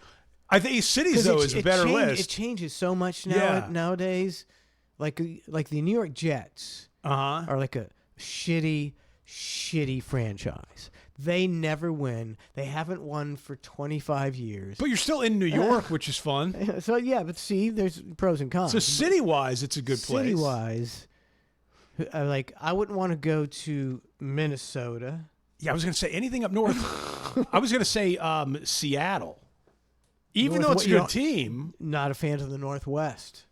I think cities though is a better list. It changes so much Yeah. nowadays. Like the New York Jets Uh-huh. are like a shitty franchise. They never win. They haven't won for 25 years. But you're still in New York, which is fun. So yeah, but see, there's pros and cons. So city-wise, it's a good place. City-wise, like I wouldn't want to go to Minnesota. Yeah, I was going to say anything up north. I was going to say Seattle. Even though it's a good team. Not a fan of the Northwest.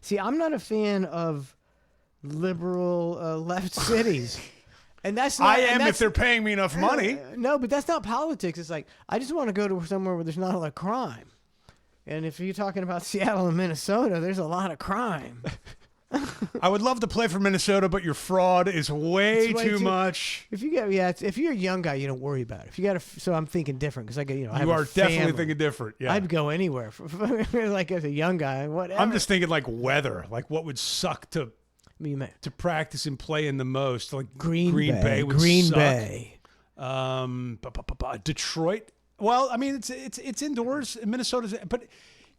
See, I'm not a fan of liberal left cities. And that's not, I am if they're paying me enough money. No, but that's not politics. It's like I just want to go to somewhere where there's not a lot of crime. And if you're talking about Seattle and Minnesota, there's a lot of crime. I would love to play for Minnesota, but your fraud is way It's way too much. If you get if you're a young guy, you don't worry about it. If you got so I'm thinking different because I get I have You a are definitely family. thinking different. Yeah. I'd go anywhere like as a young guy. Whatever. I'm just thinking like weather, like what would suck to practice and play in the most, like Green Bay would Green suck. Bay. Detroit. Well, I mean it's indoors. Minnesota's, but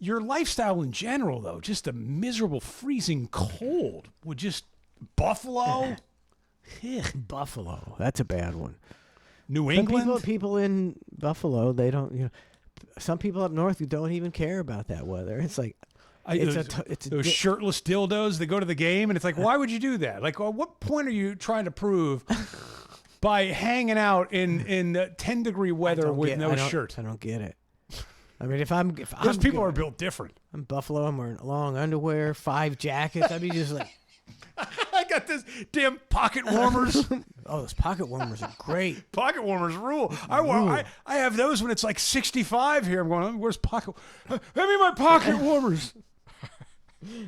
your lifestyle in general, though, just a miserable, freezing cold would just Buffalo. Buffalo. That's a bad one. New But England. people in Buffalo, they don't. Some people up north who don't even care about that weather. It's like Those shirtless dildos that go to the game, and it's like, why would you do that? Like, what point are you trying to prove by hanging out in 10-degree weather with no shirt? I don't get it. I mean, Those people are built different. I'm Buffalo. I'm wearing long underwear, 5 jackets. I'd be just like, I got this damn pocket warmers. oh, those pocket warmers are great. Pocket warmers rule. I have those when it's like 65 here. I'm going, where's pocket? Hand me my pocket warmers.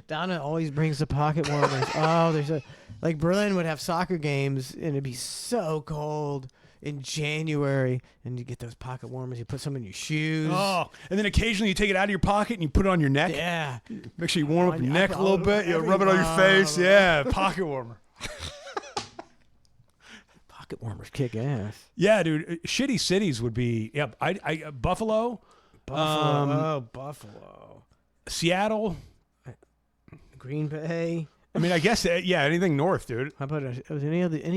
Donna always brings the pocket warmers. Oh, like Berlin would have soccer games and it'd be so cold in January, and you get those pocket warmers. You put some in your shoes. Oh, and then occasionally you take it out of your pocket and you put it on your neck. Yeah. Make sure you warm up your neck a little bit. You rub it on your face. Yeah, pocket warmer. Pocket warmers kick ass. Yeah, dude. Shitty cities would be Buffalo, Buffalo, Seattle, Green Bay. I mean, I guess anything north, dude. How about any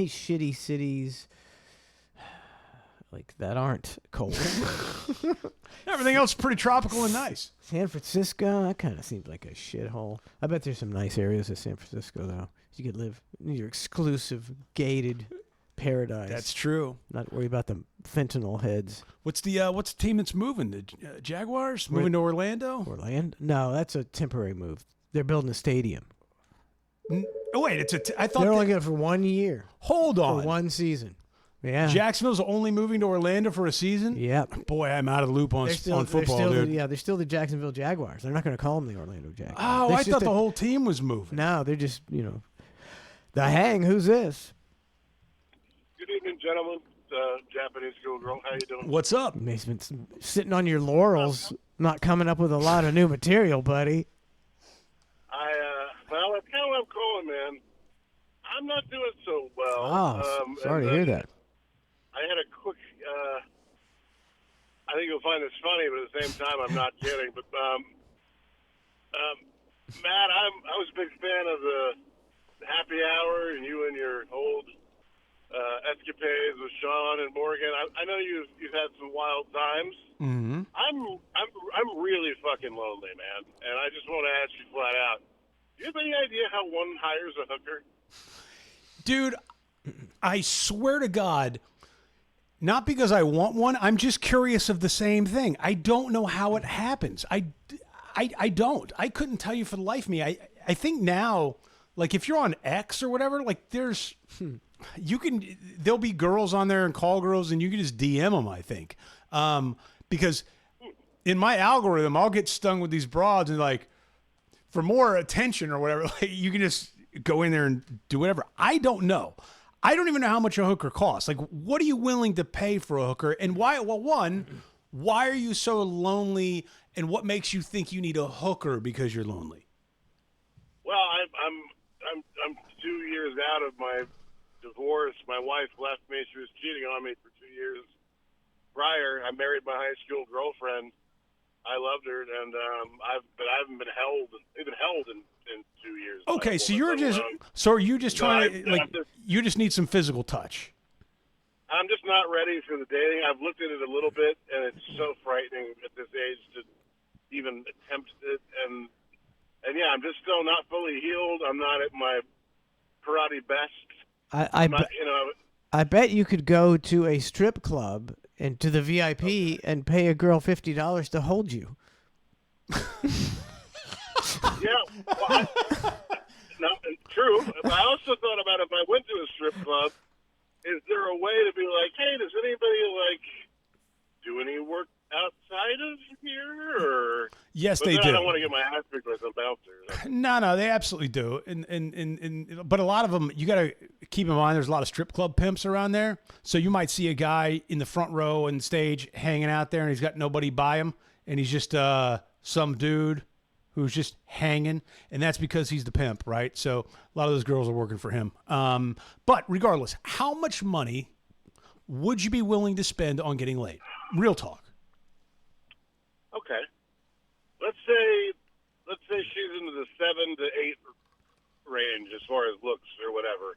shitty cities? like that aren't cold. Everything else is pretty tropical and nice. San Francisco, that kind of seems like a shithole. I bet there's some nice areas of San Francisco though. You could live in your exclusive gated paradise. That's true. Not worry about the fentanyl heads. What's the team that's moving? The Jaguars moving to Orlando? Orlando? No, that's a temporary move. They're building a stadium. Oh wait, I thought They're only good for 1 year. Hold on. For one season. Yeah. Jacksonville's only moving to Orlando for a season? Yep. Boy, I'm out of the loop on football, dude. They're still the Jacksonville Jaguars. They're not going to call them the Orlando Jaguars. Oh, I thought the whole team was moving. No, they're just, the Hang. Who's this? Good evening, gentlemen. Japanese schoolgirl. How you doing? What's up? He's been sitting on your laurels, not coming up with a lot of new material, buddy. Well, that's kind of what I'm calling, man. I'm not doing so well. Oh, sorry to hear that. I had a quick. I think you'll find this funny, but at the same time, I'm not kidding. But Matt, I was a big fan of the Happy Hour, and you and your old escapades with Sean and Morgan. I know you've had some wild times. Mm-hmm. I'm really fucking lonely, man, and I just want to ask you flat out. Do you have any idea how one hires a hooker? Dude, I swear to God, not because I want one. I'm just curious of the same thing. I don't know how it happens. I don't. I couldn't tell you for the life of me. I think now, like if you're on X or whatever, like there'll be girls on there and call girls and you can just DM them, I think. Because in my algorithm, I'll get stung with these broads and like, for more attention or whatever, like you can just go in there and do whatever. I don't know. I don't even know how much a hooker costs. Like, what are you willing to pay for a hooker? And why? Well, one, why are you so lonely? And what makes you think you need a hooker because you're lonely? Well, I'm 2 years out of my divorce. My wife left me. She was cheating on me for 2 years prior. I married my high school girlfriend. I loved her, and I haven't been held in 2 years. Okay, so are you just trying to you just need some physical touch? I'm just not ready for the dating. I've looked at it a little bit, and it's so frightening at this age to even attempt it. And yeah, I'm just still not fully healed. I'm not at my karate best. I bet you could go to a strip club and to the VIP and pay a girl $50 to hold you. Yeah, well, true. But I also thought about if I went to a strip club, is there a way to be like, hey, does anybody do any work outside of here? Or yes, they do. do. I don't want to get my ass kicked by some bouncers. No, they absolutely do. But a lot of them, you got to keep in mind, there's a lot of strip club pimps around there. So you might see a guy in the front row and stage hanging out there, and he's got nobody by him, and he's just some dude who's just hanging, and that's because he's the pimp, right? So a lot of those girls are working for him. But regardless, how much money would you be willing to spend on getting laid? Real talk. Okay. Let's say she's into the 7 to 8 range as far as looks or whatever.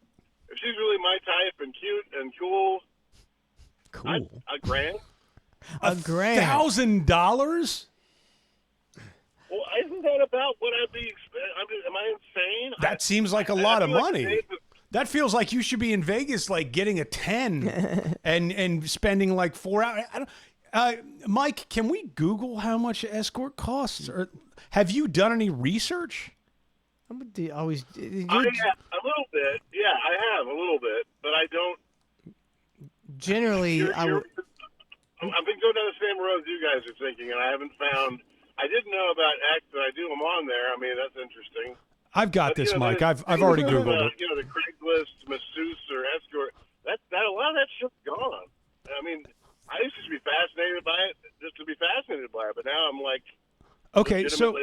If she's really my type and cute and cool, a grand. $1,000? Well, isn't that about what I'd be? Am I insane? That seems like a lot of money. That feels like you should be in Vegas, like getting a 10 and spending like 4 hours. Mike, can we Google how much escort costs? Or have you done any research? A little bit. Yeah, I have a little bit, but I don't. Generally, I've been going down the same road as you guys are thinking, and I haven't found. I didn't know about X, and I do them on there. I mean, that's interesting. I've got this, Mike. I've already Googled it. The Craigslist, masseuse, or escort. That a lot of that shit's gone. I mean, I used to be fascinated by it, just to be fascinated by it, but now I'm like, okay, so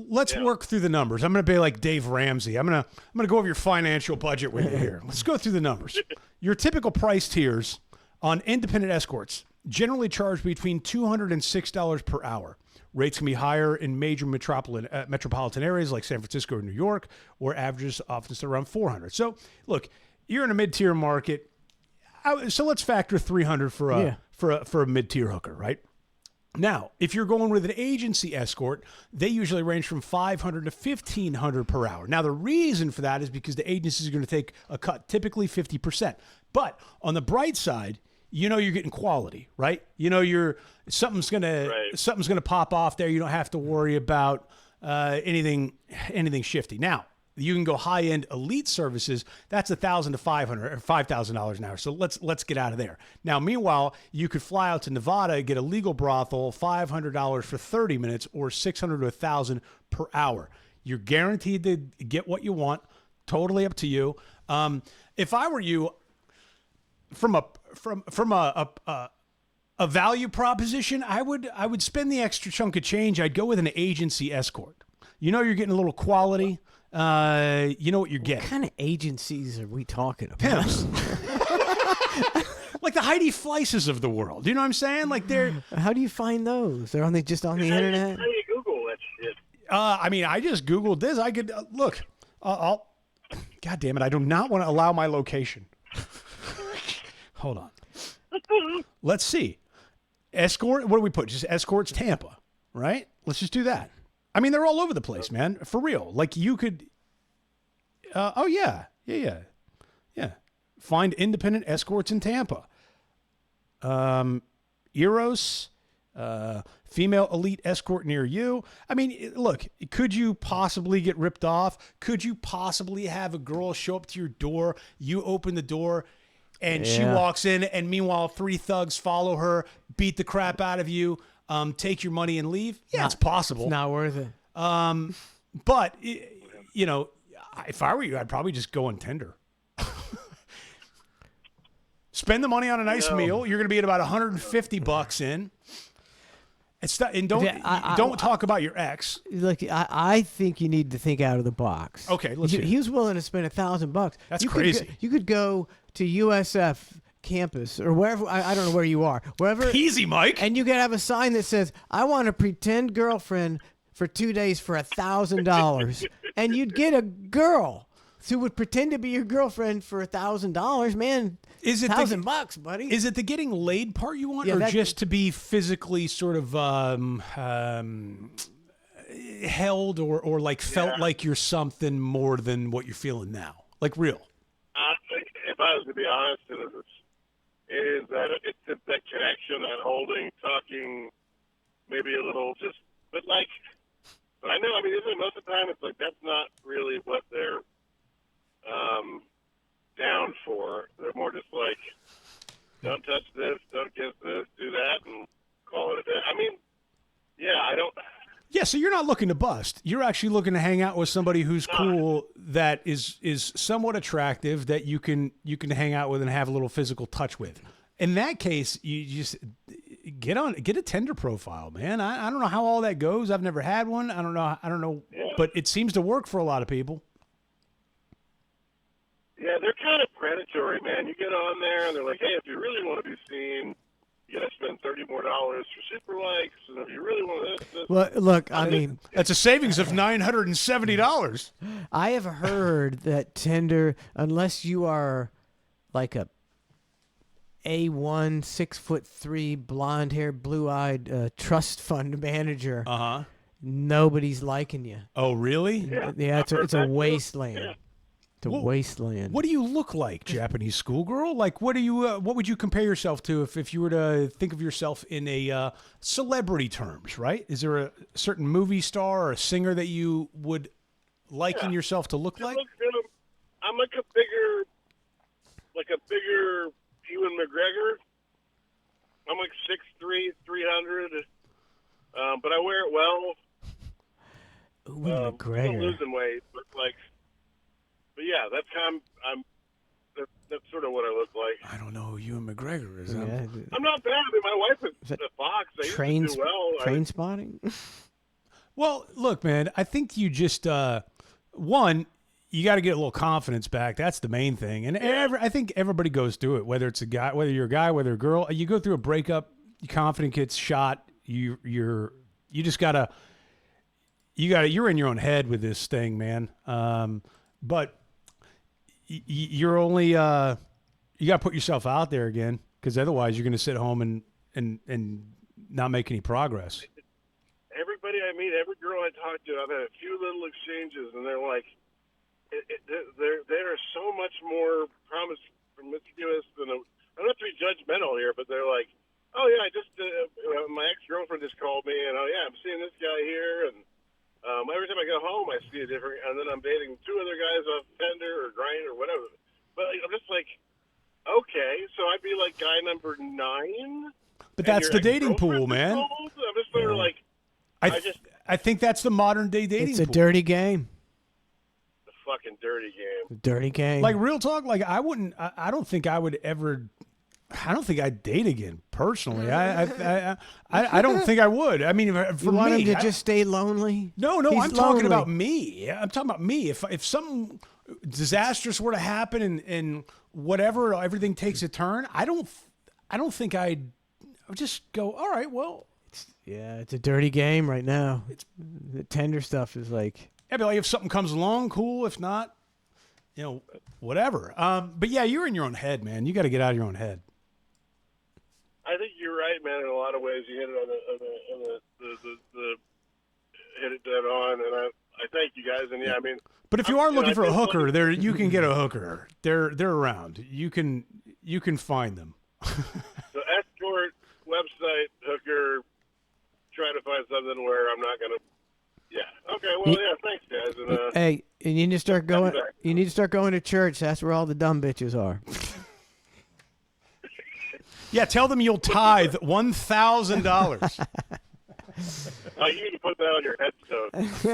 let's Yeah. work through the numbers. I'm going to be like Dave Ramsey. I'm going to go over your financial budget with you here. Let's go through the numbers. Your typical price tiers on independent escorts generally charge between $200 and $6 per hour. Rates can be higher in major metropolitan areas like San Francisco or New York, or averages often around $400. So, look, you're in a mid-tier market. So let's factor 300 for a Yeah. for a mid-tier hooker, right? Now, if you're going with an agency escort, they usually range from $500 to $1,500 per hour. Now, the reason for that is because the agency is going to take a cut, typically 50%. But on the bright side, you know you're getting quality, right? You know something's gonna pop off there. You don't have to worry about anything shifty. Now, you can go high-end elite services. That's $1,000 to $500 or $5,000 an hour. So let's get out of there. Now, meanwhile, you could fly out to Nevada and get a legal brothel, $500 for 30 minutes, or $600 to $1,000 per hour. You're guaranteed to get what you want. Totally up to you. If I were you, from a value proposition, I would spend the extra chunk of change. I'd go with an agency escort. You know, you're getting a little quality. You know what you're getting. What kind of agencies are we talking about? Pimps. Like the Heidi Fleises of the world. You know what I'm saying? Like they're. How do you find those? They're just on the internet? How do you Google that shit? I mean, I just Googled this. I could look. God damn it! I do not want to allow my location. Hold on. Let's see. Escort. What do we put? Just escorts Tampa, right? Let's just do that. I mean, they're all over the place, man. For real. Like you could. Oh yeah. Find independent escorts in Tampa. Eros. Female elite escort near you. I mean, look, could you possibly get ripped off? Could you possibly have a girl show up to your door? You open the door and she walks in, and meanwhile, 3 thugs follow her, beat the crap out of you, take your money and leave? Yeah, it's possible. It's not worth it. But, you know, if I were you, I'd probably just go on Tinder. Spend the money on a nice meal. You're going to be at about $150 in. And don't talk about your ex. Look, I think you need to think out of the box. Okay, let's hear it. He was willing to spend $1,000. That's crazy. You could go to USF campus or wherever. I don't know where you are. Wherever. Easy, Mike. And you could have a sign that says, "I want a pretend girlfriend for 2 days for $1,000," and you'd get a girl who would pretend to be your girlfriend for $1,000. Man, is it $1,000, buddy? Is it the getting laid part you want, or just to be physically sort of held or like felt like you're something more than what you're feeling now? Like real. If I was to be honest, it's that connection, that holding, talking, maybe a little but I know, I mean, most of the time it's like that's not really what they're down for. They're more just like, don't touch this, don't kiss this, do that, and call it a day. I mean, I don't. Yeah, so you're not looking to bust. You're actually looking to hang out with somebody who's cool, that is somewhat attractive, that you can hang out with and have a little physical touch with. In that case, you just get a Tinder profile, man. I don't know how all that goes. I've never had one. I don't know, but it seems to work for a lot of people. Yeah, they're kind of predatory, man. You get on there and they're like, hey, if you really want to be seen, you got to spend $30 more for super likes, and if you really want this. Well, look, I mean, that's a savings of $970. I have heard that Tinder, unless you are like a A1 6'3" blonde haired, blue eyed trust fund manager, nobody's liking you. Oh, really? Yeah, it's a wasteland. Yeah. It's a wasteland. What do you look like, Japanese schoolgirl? Like, what would you compare yourself to if you were to think of yourself in a celebrity terms, right? Is there a certain movie star or a singer that you would liken yourself to look like? I'm like a bigger Ewan McGregor. I'm like 6'3", 300, but I wear it well. Ewan McGregor. I'm losing weight, but yeah, that's kind of, that's sort of what I look like. I don't know who Ewan McGregor is. Yeah. I'm not bad. I mean, my wife is a Fox. I used to do well. Train spotting? Well, look, man, I think you just one, you got to get a little confidence back. That's the main thing, and I think everybody goes through it. Whether it's a guy, whether you're a guy, whether a girl, you go through a breakup. Your confidence gets shot. You just gotta. You're in your own head with this thing, man. But you're only You got to put yourself out there again, because otherwise you're going to sit home and not make any progress. Everybody I meet, every girl I talk to, I've had a few little exchanges, and they're like, they're so much more promiscuous than I don't have to be judgmental here, but they're like, oh yeah, I just my ex-girlfriend just called me, and oh yeah, I'm seeing this guy here, and every time I go home, I see a different, and then I'm dating 2 other guys off Tinder or Grindr or whatever. But I'm just like, okay, so I'd be like guy number 9. But that's the dating pool, man. I'm just sort of like, I think that's the modern day dating It's a pool. dirty game. the fucking dirty game. Dirty game. Like, real talk, like, I don't think I would ever, I don't think I'd date again, personally. I don't think I would. I mean, for you want me, him to just stay lonely? No, He's I'm talking lonely. about me. I'm talking about me. If something disastrous were to happen and whatever, everything takes a turn, I don't think I would just go, all right, well. Yeah, it's a dirty game right now. The tender stuff is like. Yeah, but like if something comes along, cool. If not, whatever. But yeah, you're in your own head, man. You got to get out of your own head. I think you're right, man. In a lot of ways, you hit it on the hit it dead on, and I thank you guys. And yeah, I mean. But if you are looking for a hooker, you can get a hooker. They're around. You can find them. The escort website hooker. Try to find something where I'm not gonna. Yeah. Okay. Well, yeah. Thanks, guys. And, Hey, you need to start going. You need to start going to church. That's where all the dumb bitches are. Yeah, tell them you'll tithe $1,000. you need to put that on your headstone.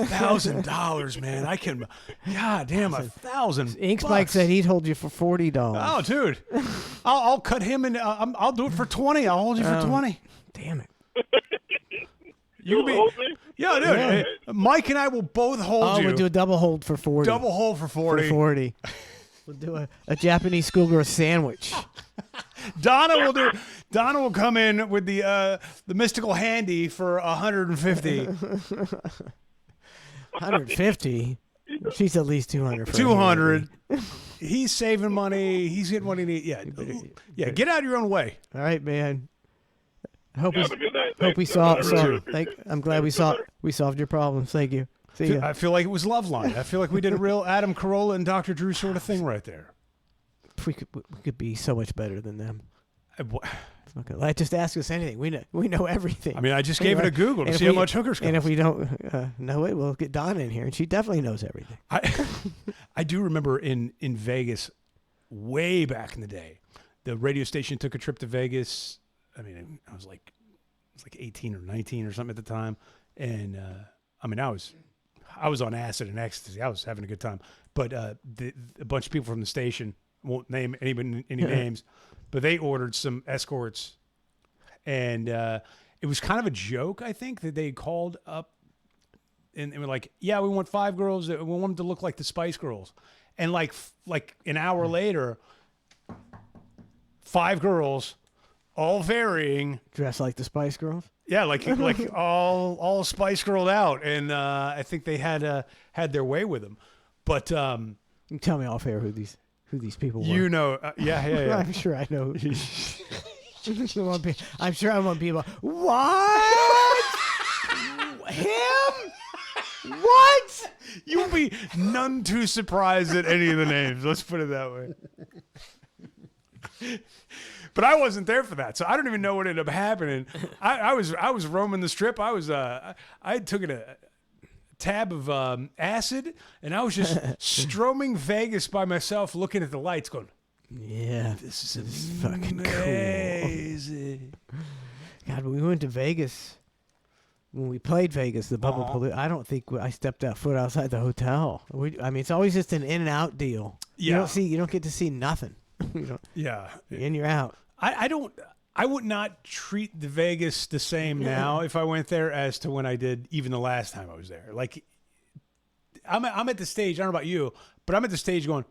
$1,000, man. I can. God damn, $1,000. Ink Spike said he'd hold you for $40. Oh, dude, I'll cut him and I'll do it for 20. I'll hold you for 20. Damn it. You'll be, hold me? yeah, dude. Yeah. Hey, Mike and I will both hold Oh, you. we'll do a double hold for 40. Double hold for 40. For 40. We'll do a Japanese schoolgirl sandwich. Donna will come in with the mystical handy for 150. 150. She's at least 200. For 200. He's saving money. He's getting what he needs. Yeah. Get out of your own way. All right, man. I hope Have a good night. hope we Thanks. solved. I really appreciate it. I'm glad we solved your problems. Thank you. See ya. I feel like it was Love Line. I feel like we did a real Adam Carolla and Dr. Drew sort of thing right there. We could be so much better than them. Okay, just ask us anything. We know everything. I mean, I just gave it a Google to And see if how much hookers cost. And if we don't know it, we'll get Donna in here, and she definitely knows everything. I do remember in Vegas, way back in the day, the radio station took a trip to Vegas. I mean, I was like 18 or 19 or something at the time, and I mean, I was on acid and ecstasy. I was having a good time, but a bunch of people from the station, won't name any names, but they ordered some escorts, and it was kind of a joke, I think, that they called up and were like, yeah, we want 5 girls. We want them to look like the Spice Girls. And like an hour later, 5 girls, all varying. Dressed like the Spice Girls. Yeah, like all Spice Girled out. And I think they had their way with them. But You can tell me off air who these people were. you know, yeah. I'm sure I know. I'm sure I want people. What? Him? What? You will be none too surprised at any of the names. Let's put it that way. But I wasn't there for that, so I don't even know what ended up happening. I was roaming the strip. I had taken a tab of acid, and I was just stroming Vegas by myself, looking at the lights, going, Yeah, "This is fucking cool." amazing." God, when we went to Vegas, when we played Vegas, the Bubba Palooza, I don't think I stepped that foot outside the hotel. I mean, it's always just an in and out deal. Yeah. You don't get to see nothing. Yeah, You're in, you're out. I would not treat the Vegas the same now if I went there as to when I did even the last time I was there. Like, I'm at the stage. I don't know about you, but I'm at the stage going,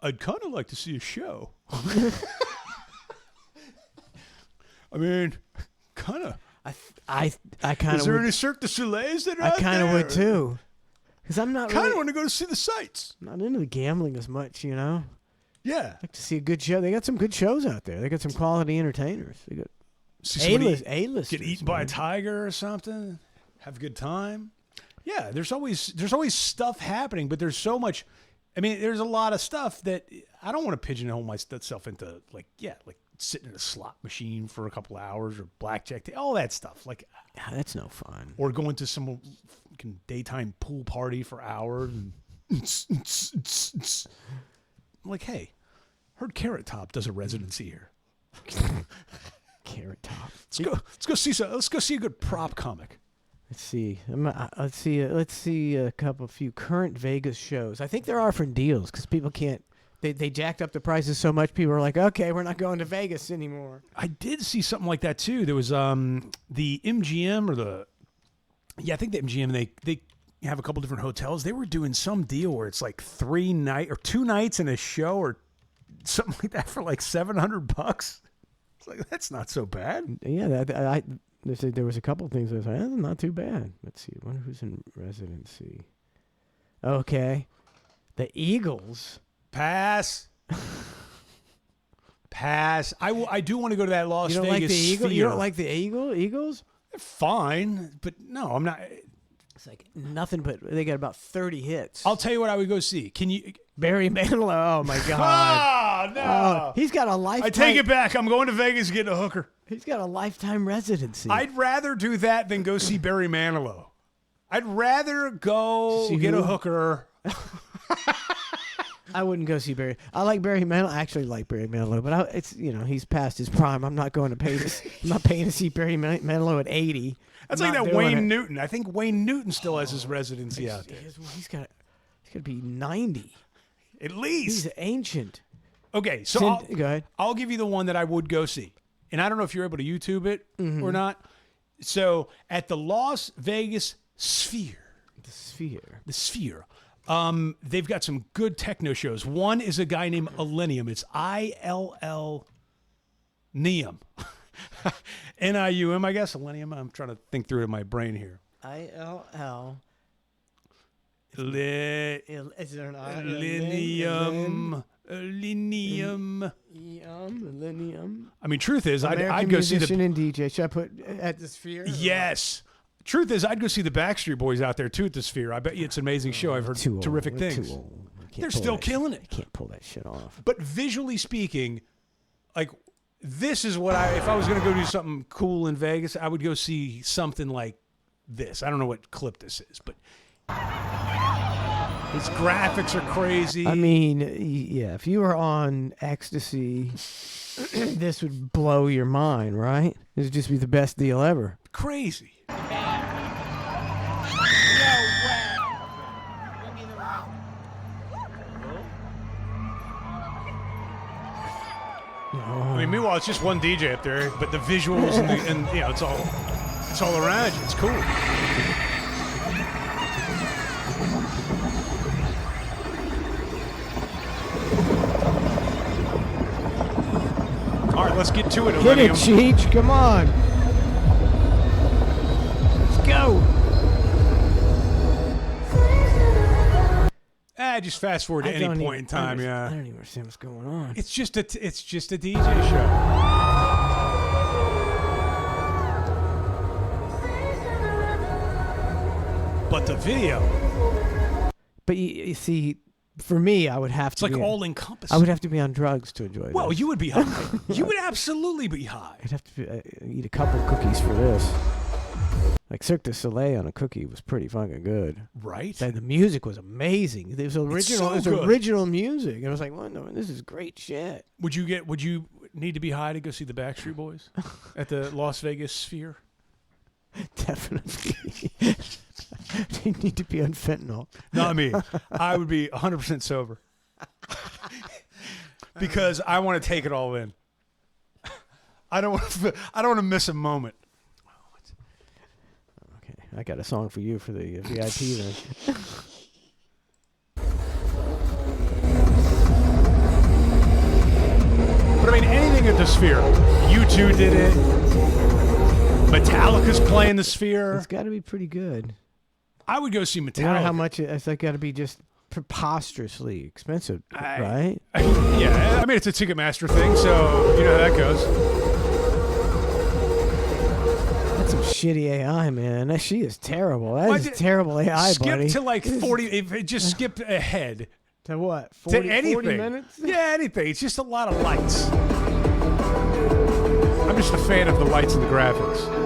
I'd kind of like to see a show. I mean, kind of. I kind of. Is there any Cirque du Soleils that are I out kind of there? would too, because I'm not Kind of really want to go to see the sights. not into the gambling as much, you know. Yeah. I'd like to see a good show. They got some good shows out there. They got some quality entertainers. They got See somebody A-list. get eaten by a tiger or something. Have a good time. Yeah, there's always stuff happening, but there's so much. I mean, there's a lot of stuff that I don't want to pigeonhole myself into, like sitting in a slot machine for a couple of hours or blackjack, all that stuff. Like, that's no fun. or going to some fucking daytime pool party for hours. And I'm like, hey, heard Carrot Top does a residency here. Carrot Top. Let's go see a good prop comic. Let's see. Let's see a few current Vegas shows. I think they're offering deals because people can't. They jacked up the prices so much. People are like, okay, we're not going to Vegas anymore. I did see something like that too. There was the MGM I think the MGM. They have a couple different hotels. They were doing some deal where it's like 2 nights in a show or something like that for like $700. It's like, that's not so bad. Yeah, they said there was a couple of things. I was like, that's not too bad. Let's see. I wonder who's in residency. Okay. The Eagles. Pass. I do want to go to that Las Vegas like the Eagles? Sphere. You don't like the Eagles? Fine, but no, I'm not. It's like nothing but they got about 30 hits. I'll tell you what I would go see. Can you? Barry Manilow. Oh, my God. Oh, no. He's got a lifetime. I take it back. I'm going to Vegas to get a hooker. He's got a lifetime residency. I'd rather do that than go see Barry Manilow. I'd rather go See get who? a hooker. I wouldn't go see Barry. I like Barry Manilow. I actually like Barry Manilow, but he's past his prime. I'm not going to pay this. I'm not paying to see Barry Manilow at 80. That's I'm like not that doing Wayne it. Newton. I think Wayne Newton still has his residency out there. He's got to be 90. At least. He's ancient. Okay, so Go ahead. I'll give you the one that I would go see. And I don't know if you're able to YouTube it or not. So at the Las Vegas Sphere. The Sphere. They've got some good techno shows. One is a guy named Illenium. It's ILL Nium. Nium, I guess. Illenium. I'm trying to think through it in my brain here. ILL. Is there an I? Illenium. Illenium. Illenium. I mean, truth is, American I'd go see musician the. and DJ. Should I put at the Sphere? Yes. Truth is, I'd go see the Backstreet Boys out there too at the Sphere. I bet you it's an amazing show. I've heard terrific They're things. Too old. They're still killing it. Can't pull that shit off. But visually speaking, like this is what if I was going to go do something cool in Vegas, I would go see something like this. I don't know what clip this is, but his graphics are crazy. I mean, yeah, if you were on ecstasy, this would blow your mind, right? This would just be the best deal ever. Crazy. I mean, meanwhile, it's just one DJ up there, but the visuals and you know, it's all around you. It's cool. All right, let's get to it. Hit it, Illenium. Cheech. Come on. Let's go. Just fast forward to any point in time. I Yeah, don't even understand what's going on. it's just a DJ show. But the video, But you see, for me, I would have it's to. like be, all encompassing. I would have to be on drugs to enjoy Well, this. you would be high. You would absolutely be high. I'd have to eat a couple cookies for this. Like Cirque du Soleil on a cookie was pretty fucking good. Right? And the music was amazing. It was original. so It was good. original music. And I was like, "What? No, this is great shit." Would you need to be high to go see the Backstreet Boys at the Las Vegas Sphere? Definitely. They need to be on fentanyl. Not me. I would be 100% sober. Because I want to take it all in. I don't want to miss a moment. Okay, I got a song for you for the VIP then. But I mean, anything at the Sphere. U2 did it. Metallica's playing the Sphere. It's got to be pretty good. I would go see You know Metallica. how much it's like got to be just preposterously expensive, right? Yeah, I mean, it's a Ticketmaster thing, so you know how that goes. That's some shitty AI, man. She is terrible. That is terrible AI, skip buddy. to like 40. If it just skip ahead. To what? 40, To anything. 40 minutes? Yeah, anything. It's just a lot of lights. I'm just a fan of the lights and the graphics.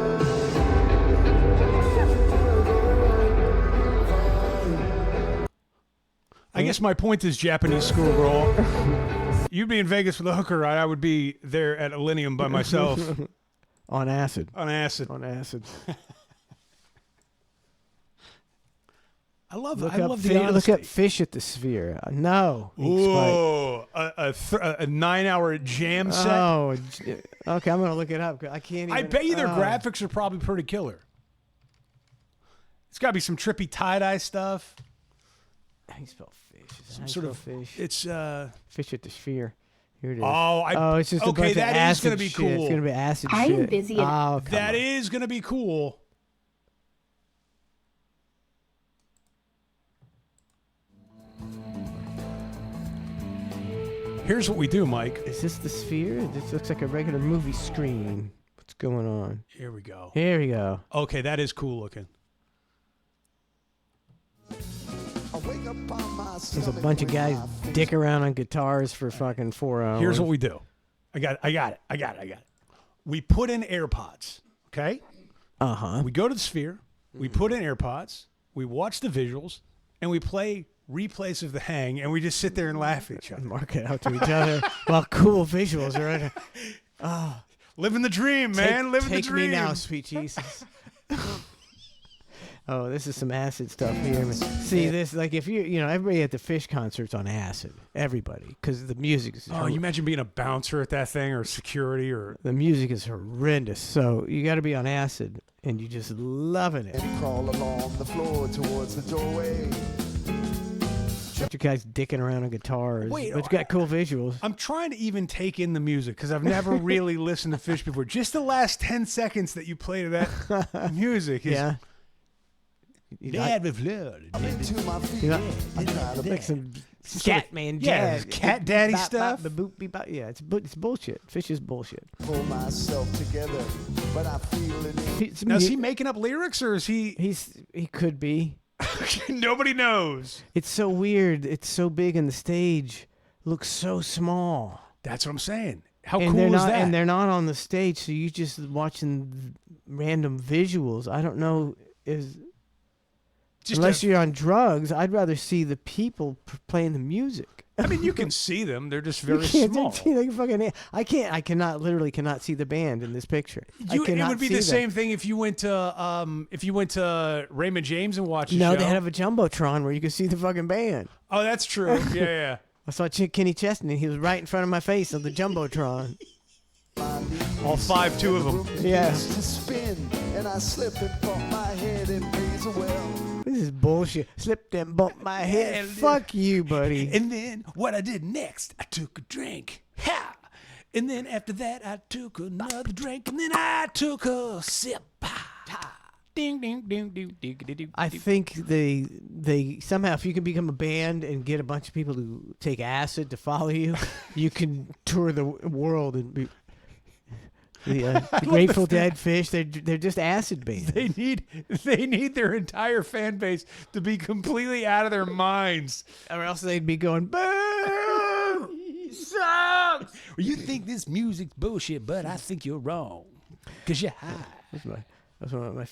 I guess my point is Japanese schoolgirl. You'd be in Vegas for the hooker ride. I would be there at Millennium by myself. On acid. On acid. On acid. I love Look the look up Fish at the Sphere. No. Ooh, a 9-hour jam set. Oh, okay. I'm gonna look it up. I can't even. I bet you their graphics are probably pretty killer. It's got to be some trippy tie-dye stuff. How you spell fish? Some sort of fish. It's Fish at the Sphere. Here it is. Oh, it's just a bunch of that acid is gonna be shit. cool. It's gonna be acid I shit. am busy. Oh, that is gonna be cool. Here's what we do, Mike. Is this the Sphere? This looks like a regular movie screen. What's going on? Here we go. Here we go. Okay, that is cool looking. There's a bunch of guys dick around on guitars for fucking 4 hours. Here's what we do. I got it. We put in AirPods, okay? Uh-huh. We go to the Sphere, we put in AirPods, we watch the visuals, and we play replays of The Hang, and we just sit there and laugh at each other. Mark it out to each other. Well, cool visuals, right? Living the dream, man. Living the dream. Take me now, sweet Jesus. Oh, this is some acid stuff here. Man. See, this, like, if everybody at the Fish concert's on acid. Everybody. Because the music is... Oh, you imagine being a bouncer at that thing, or security, or... The music is horrendous. So you got to be on acid, and you just loving it. Crawl along the floor towards the doorway. You guys dicking around on guitars. Wait, but you got cool visuals. I'm trying to even take in the music, because I've never really listened to Fish before. Just the last 10 seconds that you played of that music is... Yeah. Dad with blood. I'm into my feet. I try to Like some Scatman yeah, jazz. Cat Daddy Bop, stuff. bop, boop, beep, bop. Yeah, it's bullshit. Fish is bullshit. pull myself together, but I feel it. Now, is he making up lyrics, or is he... He could be. Nobody knows. It's so weird. It's so big, and the stage looks so small. That's what I'm saying. How And cool they're is not, that? and they're not on the stage, so you just watching random visuals. I don't know unless you're on drugs. I'd rather see the people playing the music. I mean, you can see them. They're just very You can't small. see, like, fucking. I cannot see the band in this picture. I It cannot would be see the them. same thing if you went to Raymond James and watched a No, show. they have a jumbotron where you can see the fucking band. Oh, that's true. Yeah. I saw Kenny Chesney. He was right in front of my face on the jumbotron. All 5'2" of them. Yeah. To spin, and I slip and bump my head and raise a well. This is bullshit. Slipped and bumped my head. Fuck you, buddy. And then what I did next, I took a drink. Ha! And then after that, I took another drink. And then I took a sip. Ha! Ding, ding, ding, ding, ding, ding, ding. I think they somehow, if you can become a band and get a bunch of people to take acid to follow you, you can tour the world and be. The Grateful Dead, Fish, they're just acid bands. They need their entire fan base to be completely out of their minds. Or else they'd be going, boo! Sucks! You think this music's bullshit, but I think you're wrong. Because you're high. That's one of my.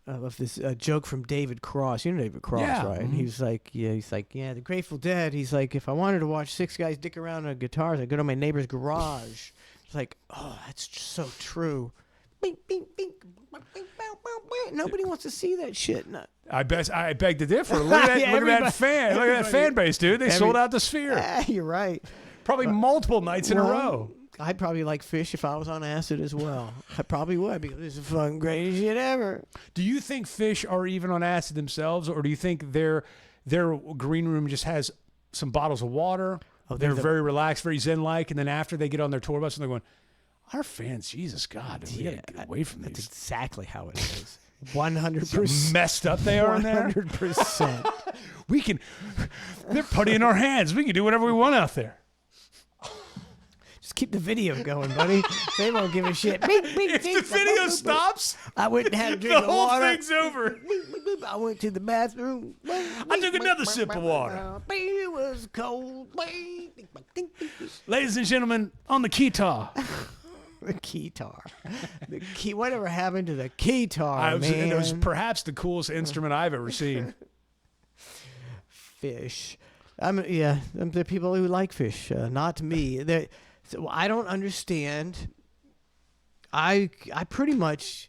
I love this joke from David Cross. You know David Cross, Yeah. right? Mhm. He's like, the Grateful Dead. He's like, if I wanted to watch 6 guys dick around on guitars, I'd go to my neighbor's garage. It's like, oh, that's just so true. Bing, bing, bing. Nobody wants to see that shit. No. I beg to differ. Look at that, Yeah, look at that everybody- look at that fan base, dude. They sold out the Sphere. Ah, you're right. Probably multiple nights in a Well, row. I'd probably like Fish if I was on acid as well. I probably would, because it's the fucking greatest shit ever. Do you think Fish are even on acid themselves, or do you think their green room just has some bottles of water? Oh, they're they're very relaxed, very zen-like, and then after they get on their tour bus and they're going, our fans, Jesus God, we gotta get away from That's these. exactly how it is. 100%. Messed up they are in there. 100%. They're putty in our hands. We can do whatever we want out there. Just keep the video going, buddy. They won't give a shit. Beep, beep, If beep, the video stops, I went and had a drink the of whole water. thing's over. Beep, beep, beep. I went to the bathroom. I took another sip of water. It was cold. Ladies and gentlemen, on the guitar. The keytar. The key. Whatever happened to the keytar, man? It was perhaps the coolest instrument I've ever seen. Fish. I'm the people who like fish. Not me. So I don't understand. I pretty much.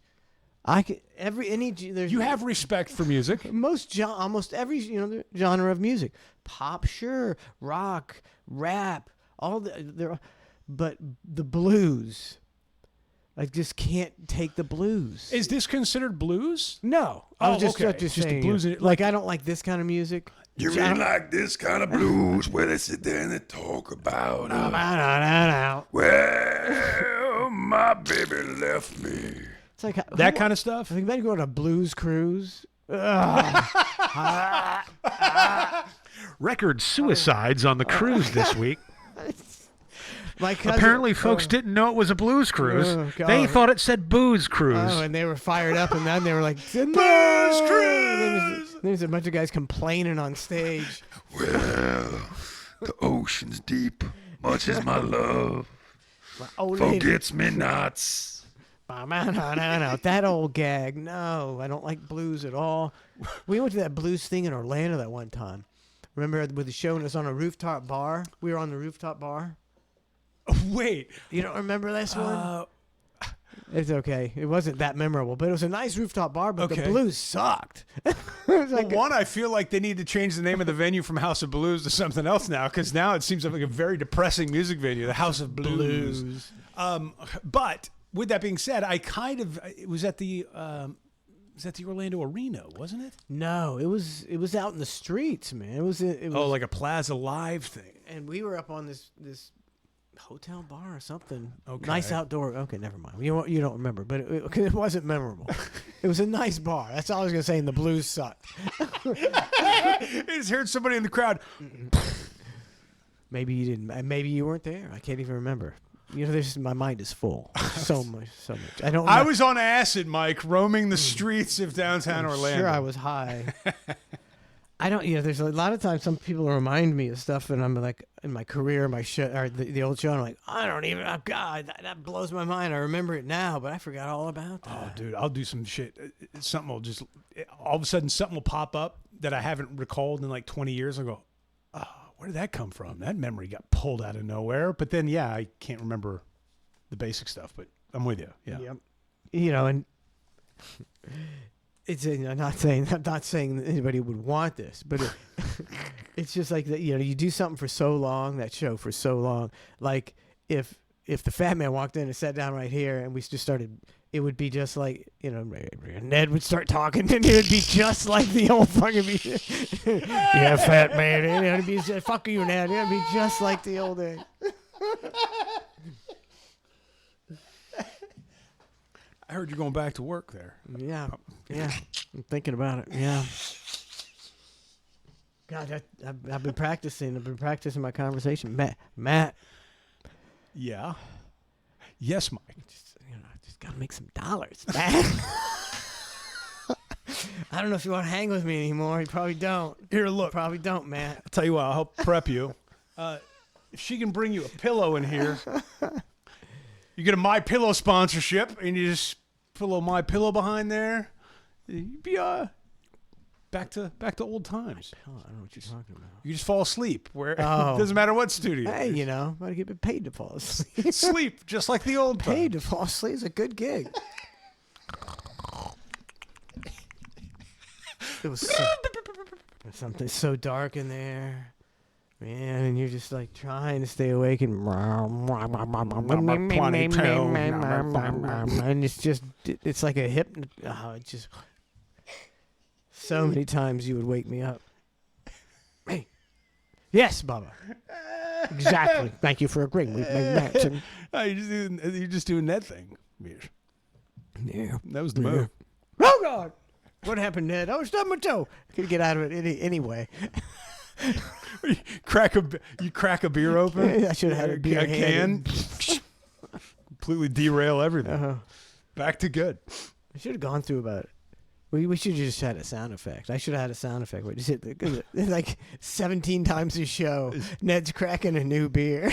There's You have respect for music. almost every genre of music. Pop, sure, rock, rap, but the blues. I just can't take the blues. Is this considered blues? No, I was just okay. just Just the saying. blues Like I don't like this kind of music. You really like this kind of blues where they sit there and they talk about well, my baby left me. It's like That kind of stuff? I think maybe go on a blues cruise. Record suicides on the cruise this week. My cousin, Apparently, folks didn't know it was a blues cruise. Oh, God. They thought it said booze cruise. Oh, and they were fired up, and then they were like, "Blues cruise!" There's a bunch of guys complaining on stage. Well, the ocean's deep, much as my love Old lady. forgets me nots. That old gag. No, I don't like blues at all. We went to that blues thing in Orlando that one time. Remember with the show and it was on a rooftop bar? We were on the rooftop bar. Wait. You don't remember this one? It's okay. It wasn't that memorable, but it was a nice rooftop bar, but the Okay. blues sucked. It was like One, I feel like they need to change the name of the venue from House of Blues to something else now, because now it seems like a very depressing music venue, the House of Blues. But with that being said, it was at the Orlando Arena, wasn't it? No, it was out in the streets, man. It was Like a Plaza Live thing. and we were up on this hotel bar or something. Okay. Nice outdoor. Okay, never mind. You don't remember, but it wasn't memorable. It was a nice bar. That's all I was gonna say. And the blues sucked. I just heard somebody in the crowd. Maybe you didn't. Maybe you weren't there. I can't even remember. My mind is full. So much. I don't. I remember- was on acid, Mike, roaming the streets of downtown Orlando. Sure, I was high. I don't. There's a lot of times some people remind me of stuff, and I'm like, in my career, my show, or the old show, and I'm like, I don't even. Oh, God, that blows my mind. I remember it now, but I forgot all about that. Oh, dude, I'll do some shit. Something will just all of a sudden something will pop up that I haven't recalled in like 20 years. I'll go, oh, where did that come from? That memory got pulled out of nowhere. But then, yeah, I can't remember the basic stuff. But I'm with you. Yeah. Yep. And it's I'm not saying that anybody would want this, but it's just like that. You do something for so long, that show for so long. Like if the Fat Man walked in and sat down right here, and we just started, it would be just like Ned would start talking, and it would be just like the old fucking. Yeah, Fat Man. It'd be just, fuck you, Ned. It'd be just like the old days. I heard you're going back to work there. Yeah. I'm thinking about it. Yeah. God, I've been practicing. I've been practicing my conversation. Matt. Yeah. Yes, Mike. Just gotta make some dollars, Matt. I don't know if you want to hang with me anymore. You probably don't. Here, look. Probably don't, Matt. I'll tell you what, I'll help prep you. If she can bring you a pillow in here, you get a My Pillow sponsorship, and you just put a little My Pillow behind there. You'd be back to old times. Hell, I don't know what you're talking about. You just fall asleep where Oh. it doesn't matter what studio. Hey, I get paid to fall asleep. Sleep just like the old Paid times. to fall asleep is a good gig. It was something so dark in there, man, and you're just like trying to stay awake and it's like a it's just so many times you would wake me up. Hey, yes, Bubba. Exactly. Thank you for agreeing with me, Matt. You're just doing that thing. Yeah. That was the move. Oh God! What happened, Ned? I was stubbed my toe. I could get out of it anyway. You crack a beer open. I should have had a beer can. Completely derail everything. Uh-huh. Back to good. I should have gone through about it. We should have just had a sound effect. I should have had a sound effect. Where just hit like 17 times a show. Ned's cracking a new beer.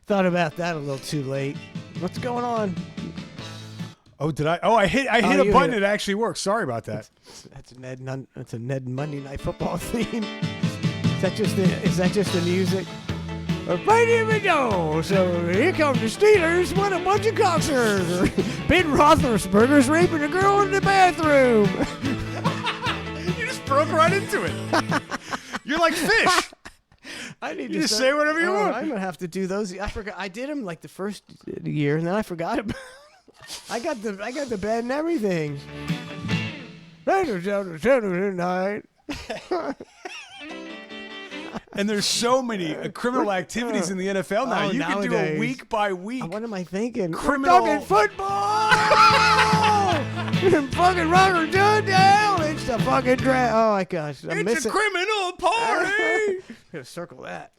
Thought about that a little too late. What's going on? Oh, did I? Oh, I hit a you button. hit It actually works. Sorry about that. That's a Ned Monday Night Football theme. Is that just the music? Right here we go. So here come the Steelers. What a bunch of cocksuckers. Ben Roethlisberger's raping a girl in the bathroom. You just broke right into it. You're like fish. I need You to just start- say whatever you want. I'm gonna have to do those. I forgot. I did them like the first year, and then I forgot about. I got the bed and everything. Tonight. And there's so many criminal activities in the NFL now. Oh, You can do a nowadays. week by week. What am I thinking? Criminal- We're talking football. Fucking Roger Goodell. It's the fucking draft. Oh my gosh, I'm It's missing. a criminal party. Gotta circle that.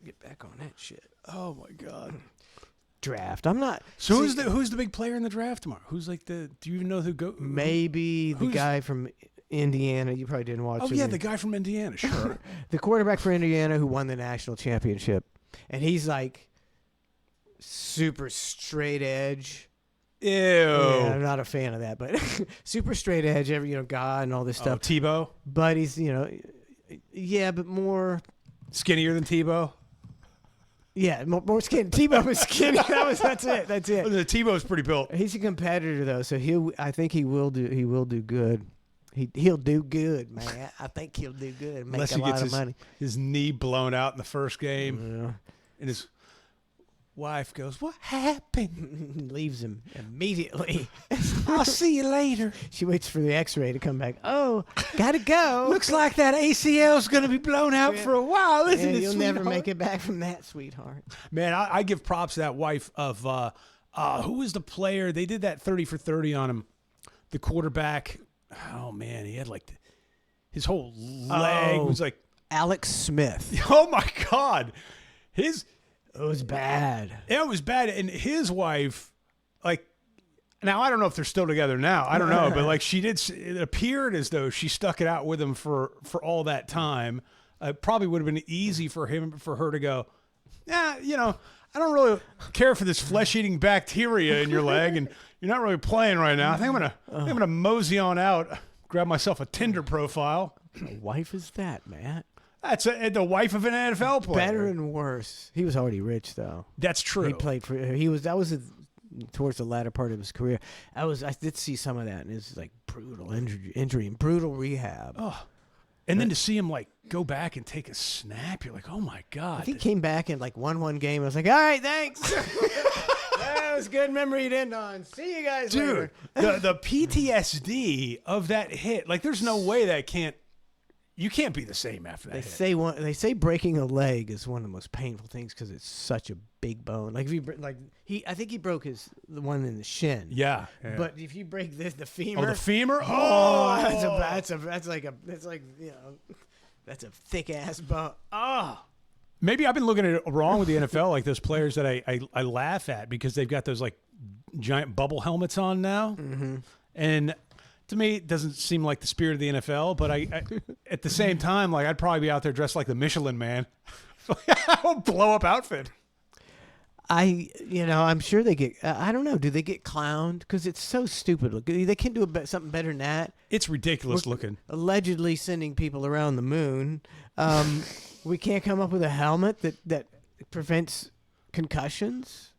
Get back on that shit. Oh my God. Draft. I'm not. So see, who's the big player in the draft tomorrow? Who's like the? Do you even know who go? maybe the who's- guy from Indiana? You probably didn't watch. Oh his yeah, name. the guy from Indiana. Sure. The quarterback for Indiana who won the national championship, and he's like super straight edge. Ew. Yeah, I'm not a fan of that, but super straight edge. God and all this Oh, stuff. Tebow. But he's yeah, but more. Skinnier than Tebow. Yeah, more skinny. Tebow was skinny. That's it. That's Oh, it. the Tebow's pretty built. He's a competitor though, so I think he will do good. He'll do good, man. I think he'll do good. Make Unless a he lot gets of money. his knee blown out in the first game, Yeah. and his wife goes, "What happened? Leaves him immediately. I'll see you later." She waits for the X-ray to come back. Oh, gotta go. Looks like that ACL's gonna be blown out for a while, isn't Yeah, it? you'll never sweetheart? make it back from that, sweetheart. Man, I give props to that wife of who was the player? They did that 30 for 30 on him. The quarterback. Oh man, he had like his whole leg was like. Alex Smith. Oh my God, It was bad. it was bad. And his wife, like, now I don't know if they're still together now. I don't know, but like it appeared as though she stuck it out with him for all that time. Probably would have been easy for her to go, yeah, I don't really care for this flesh-eating bacteria in your leg, and you're not really playing right now. I think I'm gonna mosey on out, grab myself a Tinder profile. What kind of wife is that, Matt? That's the wife of an NFL player. Better and worse. He was already rich though. That's true. He played for. Towards the latter part of his career. I did see some of that, and it's like brutal injury and brutal rehab. Oh, and then to see him like go back and take a snap, you're like, oh my God. He came back and like won one game. I was like, all right, thanks. That was a good memory to end on. See you guys Dude, later. the PTSD of that hit, like there's no way you can't be the same after that hit. They say breaking a leg is one of the most painful things because it's such a big bone. Like I think he broke the one in the shin. Yeah. But if you break the femur, Oh, the femur? Oh, that's a thick ass bone. Oh, Maybe I've been looking at it wrong with the NFL, like those players that I laugh at because they've got those like giant bubble helmets on now. Mm-hmm. And to me, it doesn't seem like the spirit of the NFL, but I at the same time, like I'd probably be out there dressed like the Michelin Man. Blow up outfit. I'm sure they get. I don't know. Do they get clowned? Because it's so stupid. Look, they can't do something better than that. It's ridiculous looking. Allegedly sending people around the moon. We can't come up with a helmet that prevents concussions.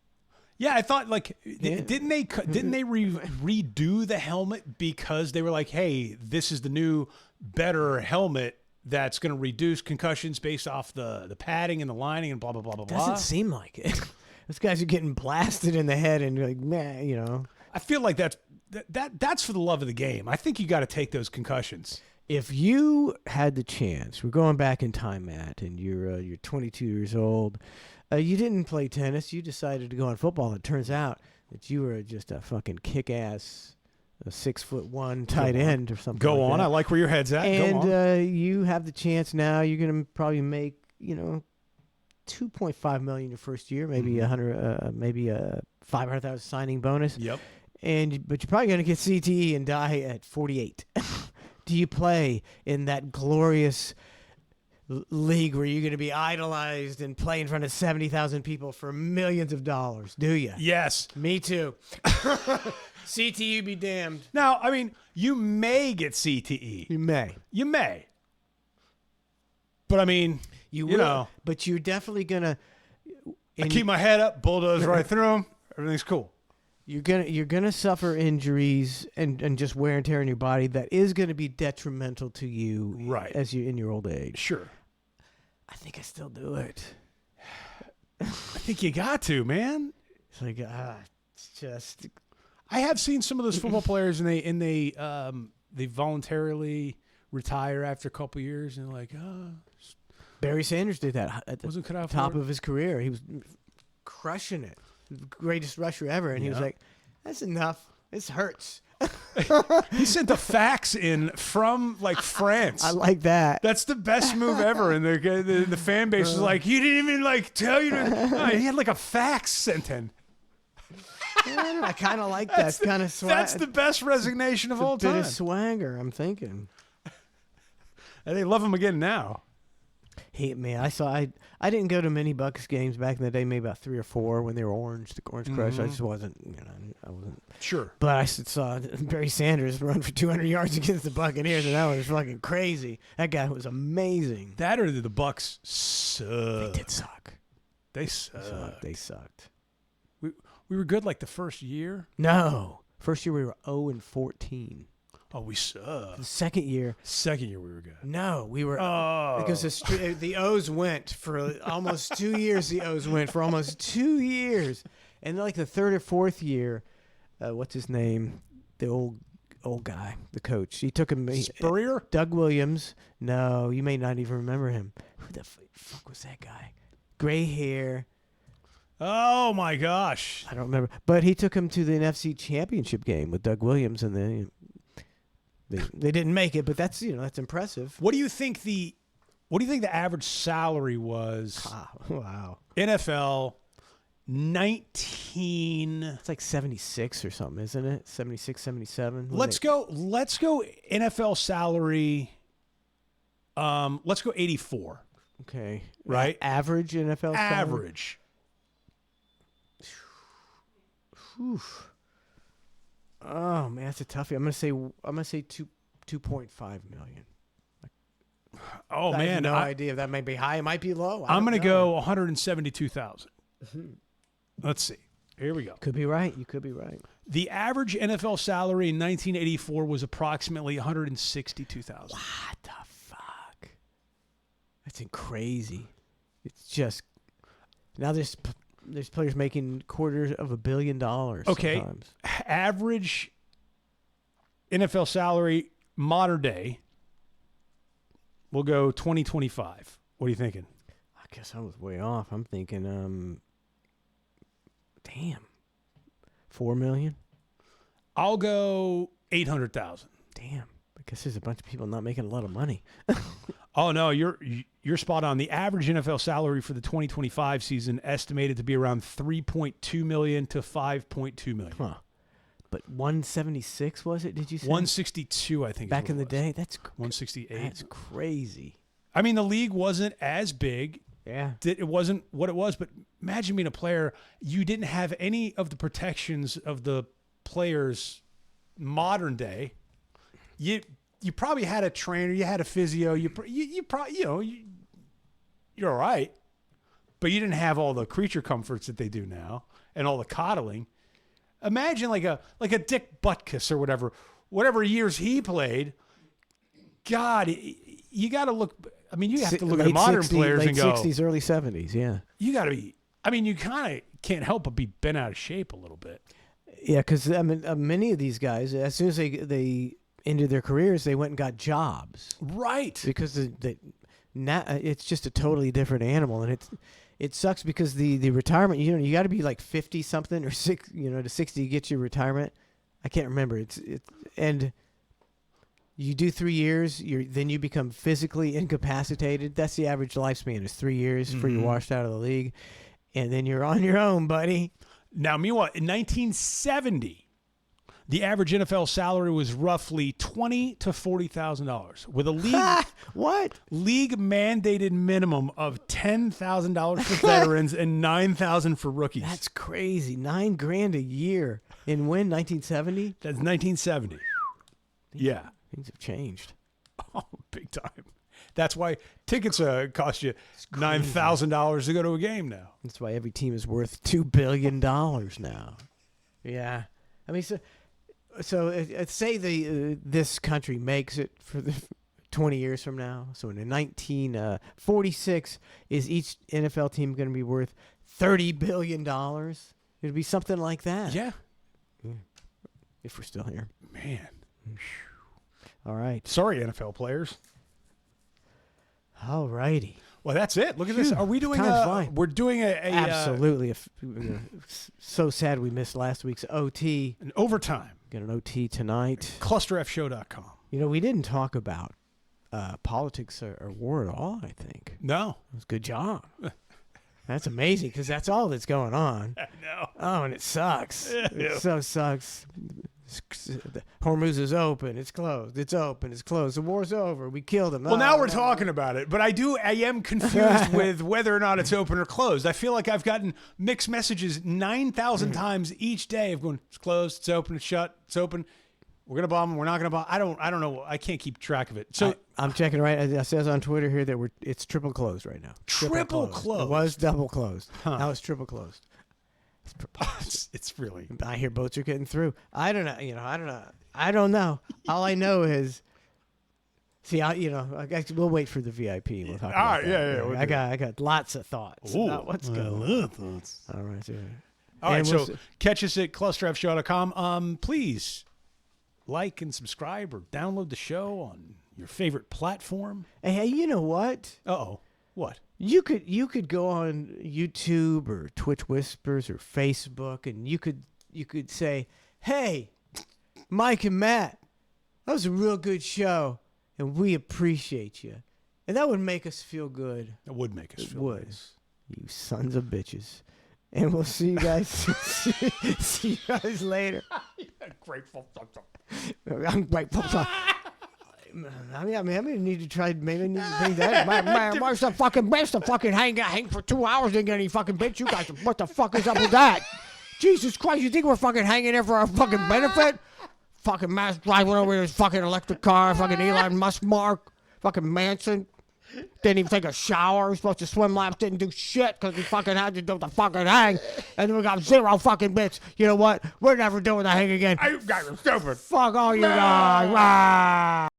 Yeah, I thought like Yeah. didn't they redo the helmet because they were like, hey, this is the new better helmet that's going to reduce concussions based off the padding and the lining and blah blah blah blah blah. Doesn't seem like it. Those guys are getting blasted in the head and you're like, man, I feel like that's for the love of the game. I think you got to take those concussions. If you had the chance, we're going back in time, Matt, and you're 22 years old. You didn't play tennis. You decided to go on football. It turns out that you were just a fucking kick-ass, 6'1" tight end or something. Go like on. that. I like where your head's at. And Go on. you have the chance now. You're gonna probably make $2.5 million your first year, maybe maybe a $500,000 signing bonus. Yep. But you're probably gonna get CTE and die at 48. Do you play in that glorious league where you're going to be idolized and play in front of 70,000 people for millions of dollars? Do you? Yes. Me too. CTE be damned. Now, I mean, you may get CTE. You may. You may. But I mean, You you will. know, But you're definitely going to. I keep my head up, bulldoze right through them. Everything's cool. You're gonna suffer injuries and just wear and tear in your body that is gonna be detrimental to you Right. as you in your old age. Sure. I think I still do it. I think you got to, man. It's like it's just I have seen some of those football players, and they voluntarily retire after a couple years, and they're like, Barry Sanders did that at the wasn't cut out for top it. of his career. He was crushing it, the greatest rusher ever, and he was Yeah. like, "That's enough. This hurts." He sent the fax in from like France. I like that. That's the best move ever, and the fan base was like, "He didn't even like tell you to." No, he had like a fax sent in. I kind of like that kind of swag. That's the best resignation of all bit time. of swagger. I'm thinking. And they love him again now. Hey man, I didn't go to many Bucks games back in the day, maybe about 3 or 4 when they were orange, the Orange Crush. I just wasn't, I wasn't. Sure. But I saw Barry Sanders run for 200 yards against the Buccaneers, and that was fucking crazy. That guy was amazing. That or the Bucks suck. They did suck. They suck. They sucked. We were good like the first year. No, first year we were 0-14. Oh, we suck. The second year, Second year we were good. no, we were Oh. because the O's went for almost 2 years. The O's went for almost 2 years, and like the third or fourth year, what's his name? The old guy, the coach. He took him. Spurrier? Doug Williams. No, you may not even remember him. Who the fuck was that guy? Gray hair. Oh my gosh. I don't remember, but he took him to the NFC Championship game with Doug Williams, and then they didn't make it. But that's that's impressive. What do you think the average salary was? Wow, NFL 19. it's like 76 or something, isn't it? 76, 77. Let's go NFL salary. Let's go 84. Okay, Right. Average NFL salary? Average. Oof. Oh man, that's a toughie. I'm gonna say 2.5 million. Oh I have man, no idea if that might be high. It might be low. I'm going to know. go 172,000. Let's see. Here we go. Could be right. You could be right. The average NFL salary in 1984 was approximately 162,000. What the fuck? That's crazy. It's just now there's players making $250 million. Okay. Sometimes. Average NFL salary modern day. We'll go 2025. What are you thinking? I guess I was way off. I'm thinking, damn, 4 million. I'll go 800,000. Damn. I guess there's a bunch of people not making a lot of money. Oh no, you're spot on. The average NFL salary for the 2025 season estimated to be around 3.2 million to 5.2 million. Huh. But 176 was it? Did you say 162? I think. back is in what the it was. day? That's 168. That's crazy. I mean, the league wasn't as big. Yeah. It wasn't what it was, but imagine being a player. You didn't have any of the protections of the players modern day. You probably had a trainer, you had a physio, you probably you're all right, but you didn't have all the creature comforts that they do now and all the coddling. Imagine like a Dick Butkus or whatever years he played. God, you got to look. I mean, you have to look at Late modern 60s, players late and go, 60s, early 70s. Yeah. you got to be. I mean, you kind of can't help but be bent out of shape a little bit. Yeah, because I mean, many of these guys, as soon as they ended their careers, they went and got jobs Right. because now it's just a totally different animal, and it sucks because the retirement, you got to be like 50 something or to 60 to get your retirement. I can't remember. And you do 3 years, then you become physically incapacitated. That's the average lifespan is 3 years before you're washed out of the league. And then you're on your own, buddy. Now, meanwhile, in 1970, the average NFL salary was roughly $20,000 to $40,000, with a league mandated minimum of $10,000 for veterans and $9,000 for rookies. That's crazy. $9,000 a year. In when? 1970? That's 1970. Yeah. Things have changed. Oh, big time. That's why tickets cost you $9,000 to go to a game now. That's why every team is worth $2 billion now. Yeah. I mean, so say this country makes it for the 20 years from now. So in 1946, is each NFL team going to be worth $30 billion? It'd be something like that. Yeah. If we're still here. Man. All right. Sorry, NFL players. All righty. Well, that's it. Look at this. Are we doing time's flying. We're doing Absolutely. So sad we missed last week's OT. an overtime. Got an OT tonight. ClusterFshow.com. We didn't talk about politics or war at all, I think. No. It was a good job. That's amazing because that's all that's going on. I know. Oh, and it sucks. It so sucks. Hormuz is open. It's closed. It's open. It's closed. The war's over. We killed him. Well, now we're talking about it, but I am confused with whether or not it's open or closed. I feel like I've gotten mixed messages 9,000 times each day of going, it's closed, it's open, it's shut, it's open. We're gonna bomb them. We're not gonna bomb. I don't know. I can't keep track of it. So I'm checking right. It says on Twitter here that it's triple closed right now. Triple closed. It was double closed. Huh. Now it's triple closed. It's preposterous. it's really. I hear boats are getting through. I don't know. I don't know. All I know is. See, we'll wait for the VIP. We'll talk about that. Yeah. We'll I got lots of thoughts about what's going on. Thoughts. All right. Yeah. All right. And So we'll catch us at ClusterFshow.com. Please like and subscribe or download the show on your favorite platform. Hey, you know what? Uh-oh. What? You could go on YouTube or Twitch Whispers or Facebook, and you could say, "Hey, Mike and Matt, that was a real good show, and we appreciate you," and that would make us feel good. It would make us feel would. nice. You sons of bitches, and we'll see you guys. See you guys later. Grateful. I'm grateful. I need to try. Maybe I need to bring that. Man, where's the fucking best to fucking hang for 2 hours? Didn't get any fucking bitch. You guys, what the fuck is up with that? Jesus Christ, you think we're fucking hanging there for our fucking benefit? Fucking Mass driving over his fucking electric car. Fucking Elon Musk mark. Fucking Manson. Didn't even take a shower. He was supposed to swim laps. Didn't do shit because he fucking had to do the fucking hang. And then we got 0 fucking bits. You know what? We're never doing the hang again. You guys are stupid. Fuck all you guys.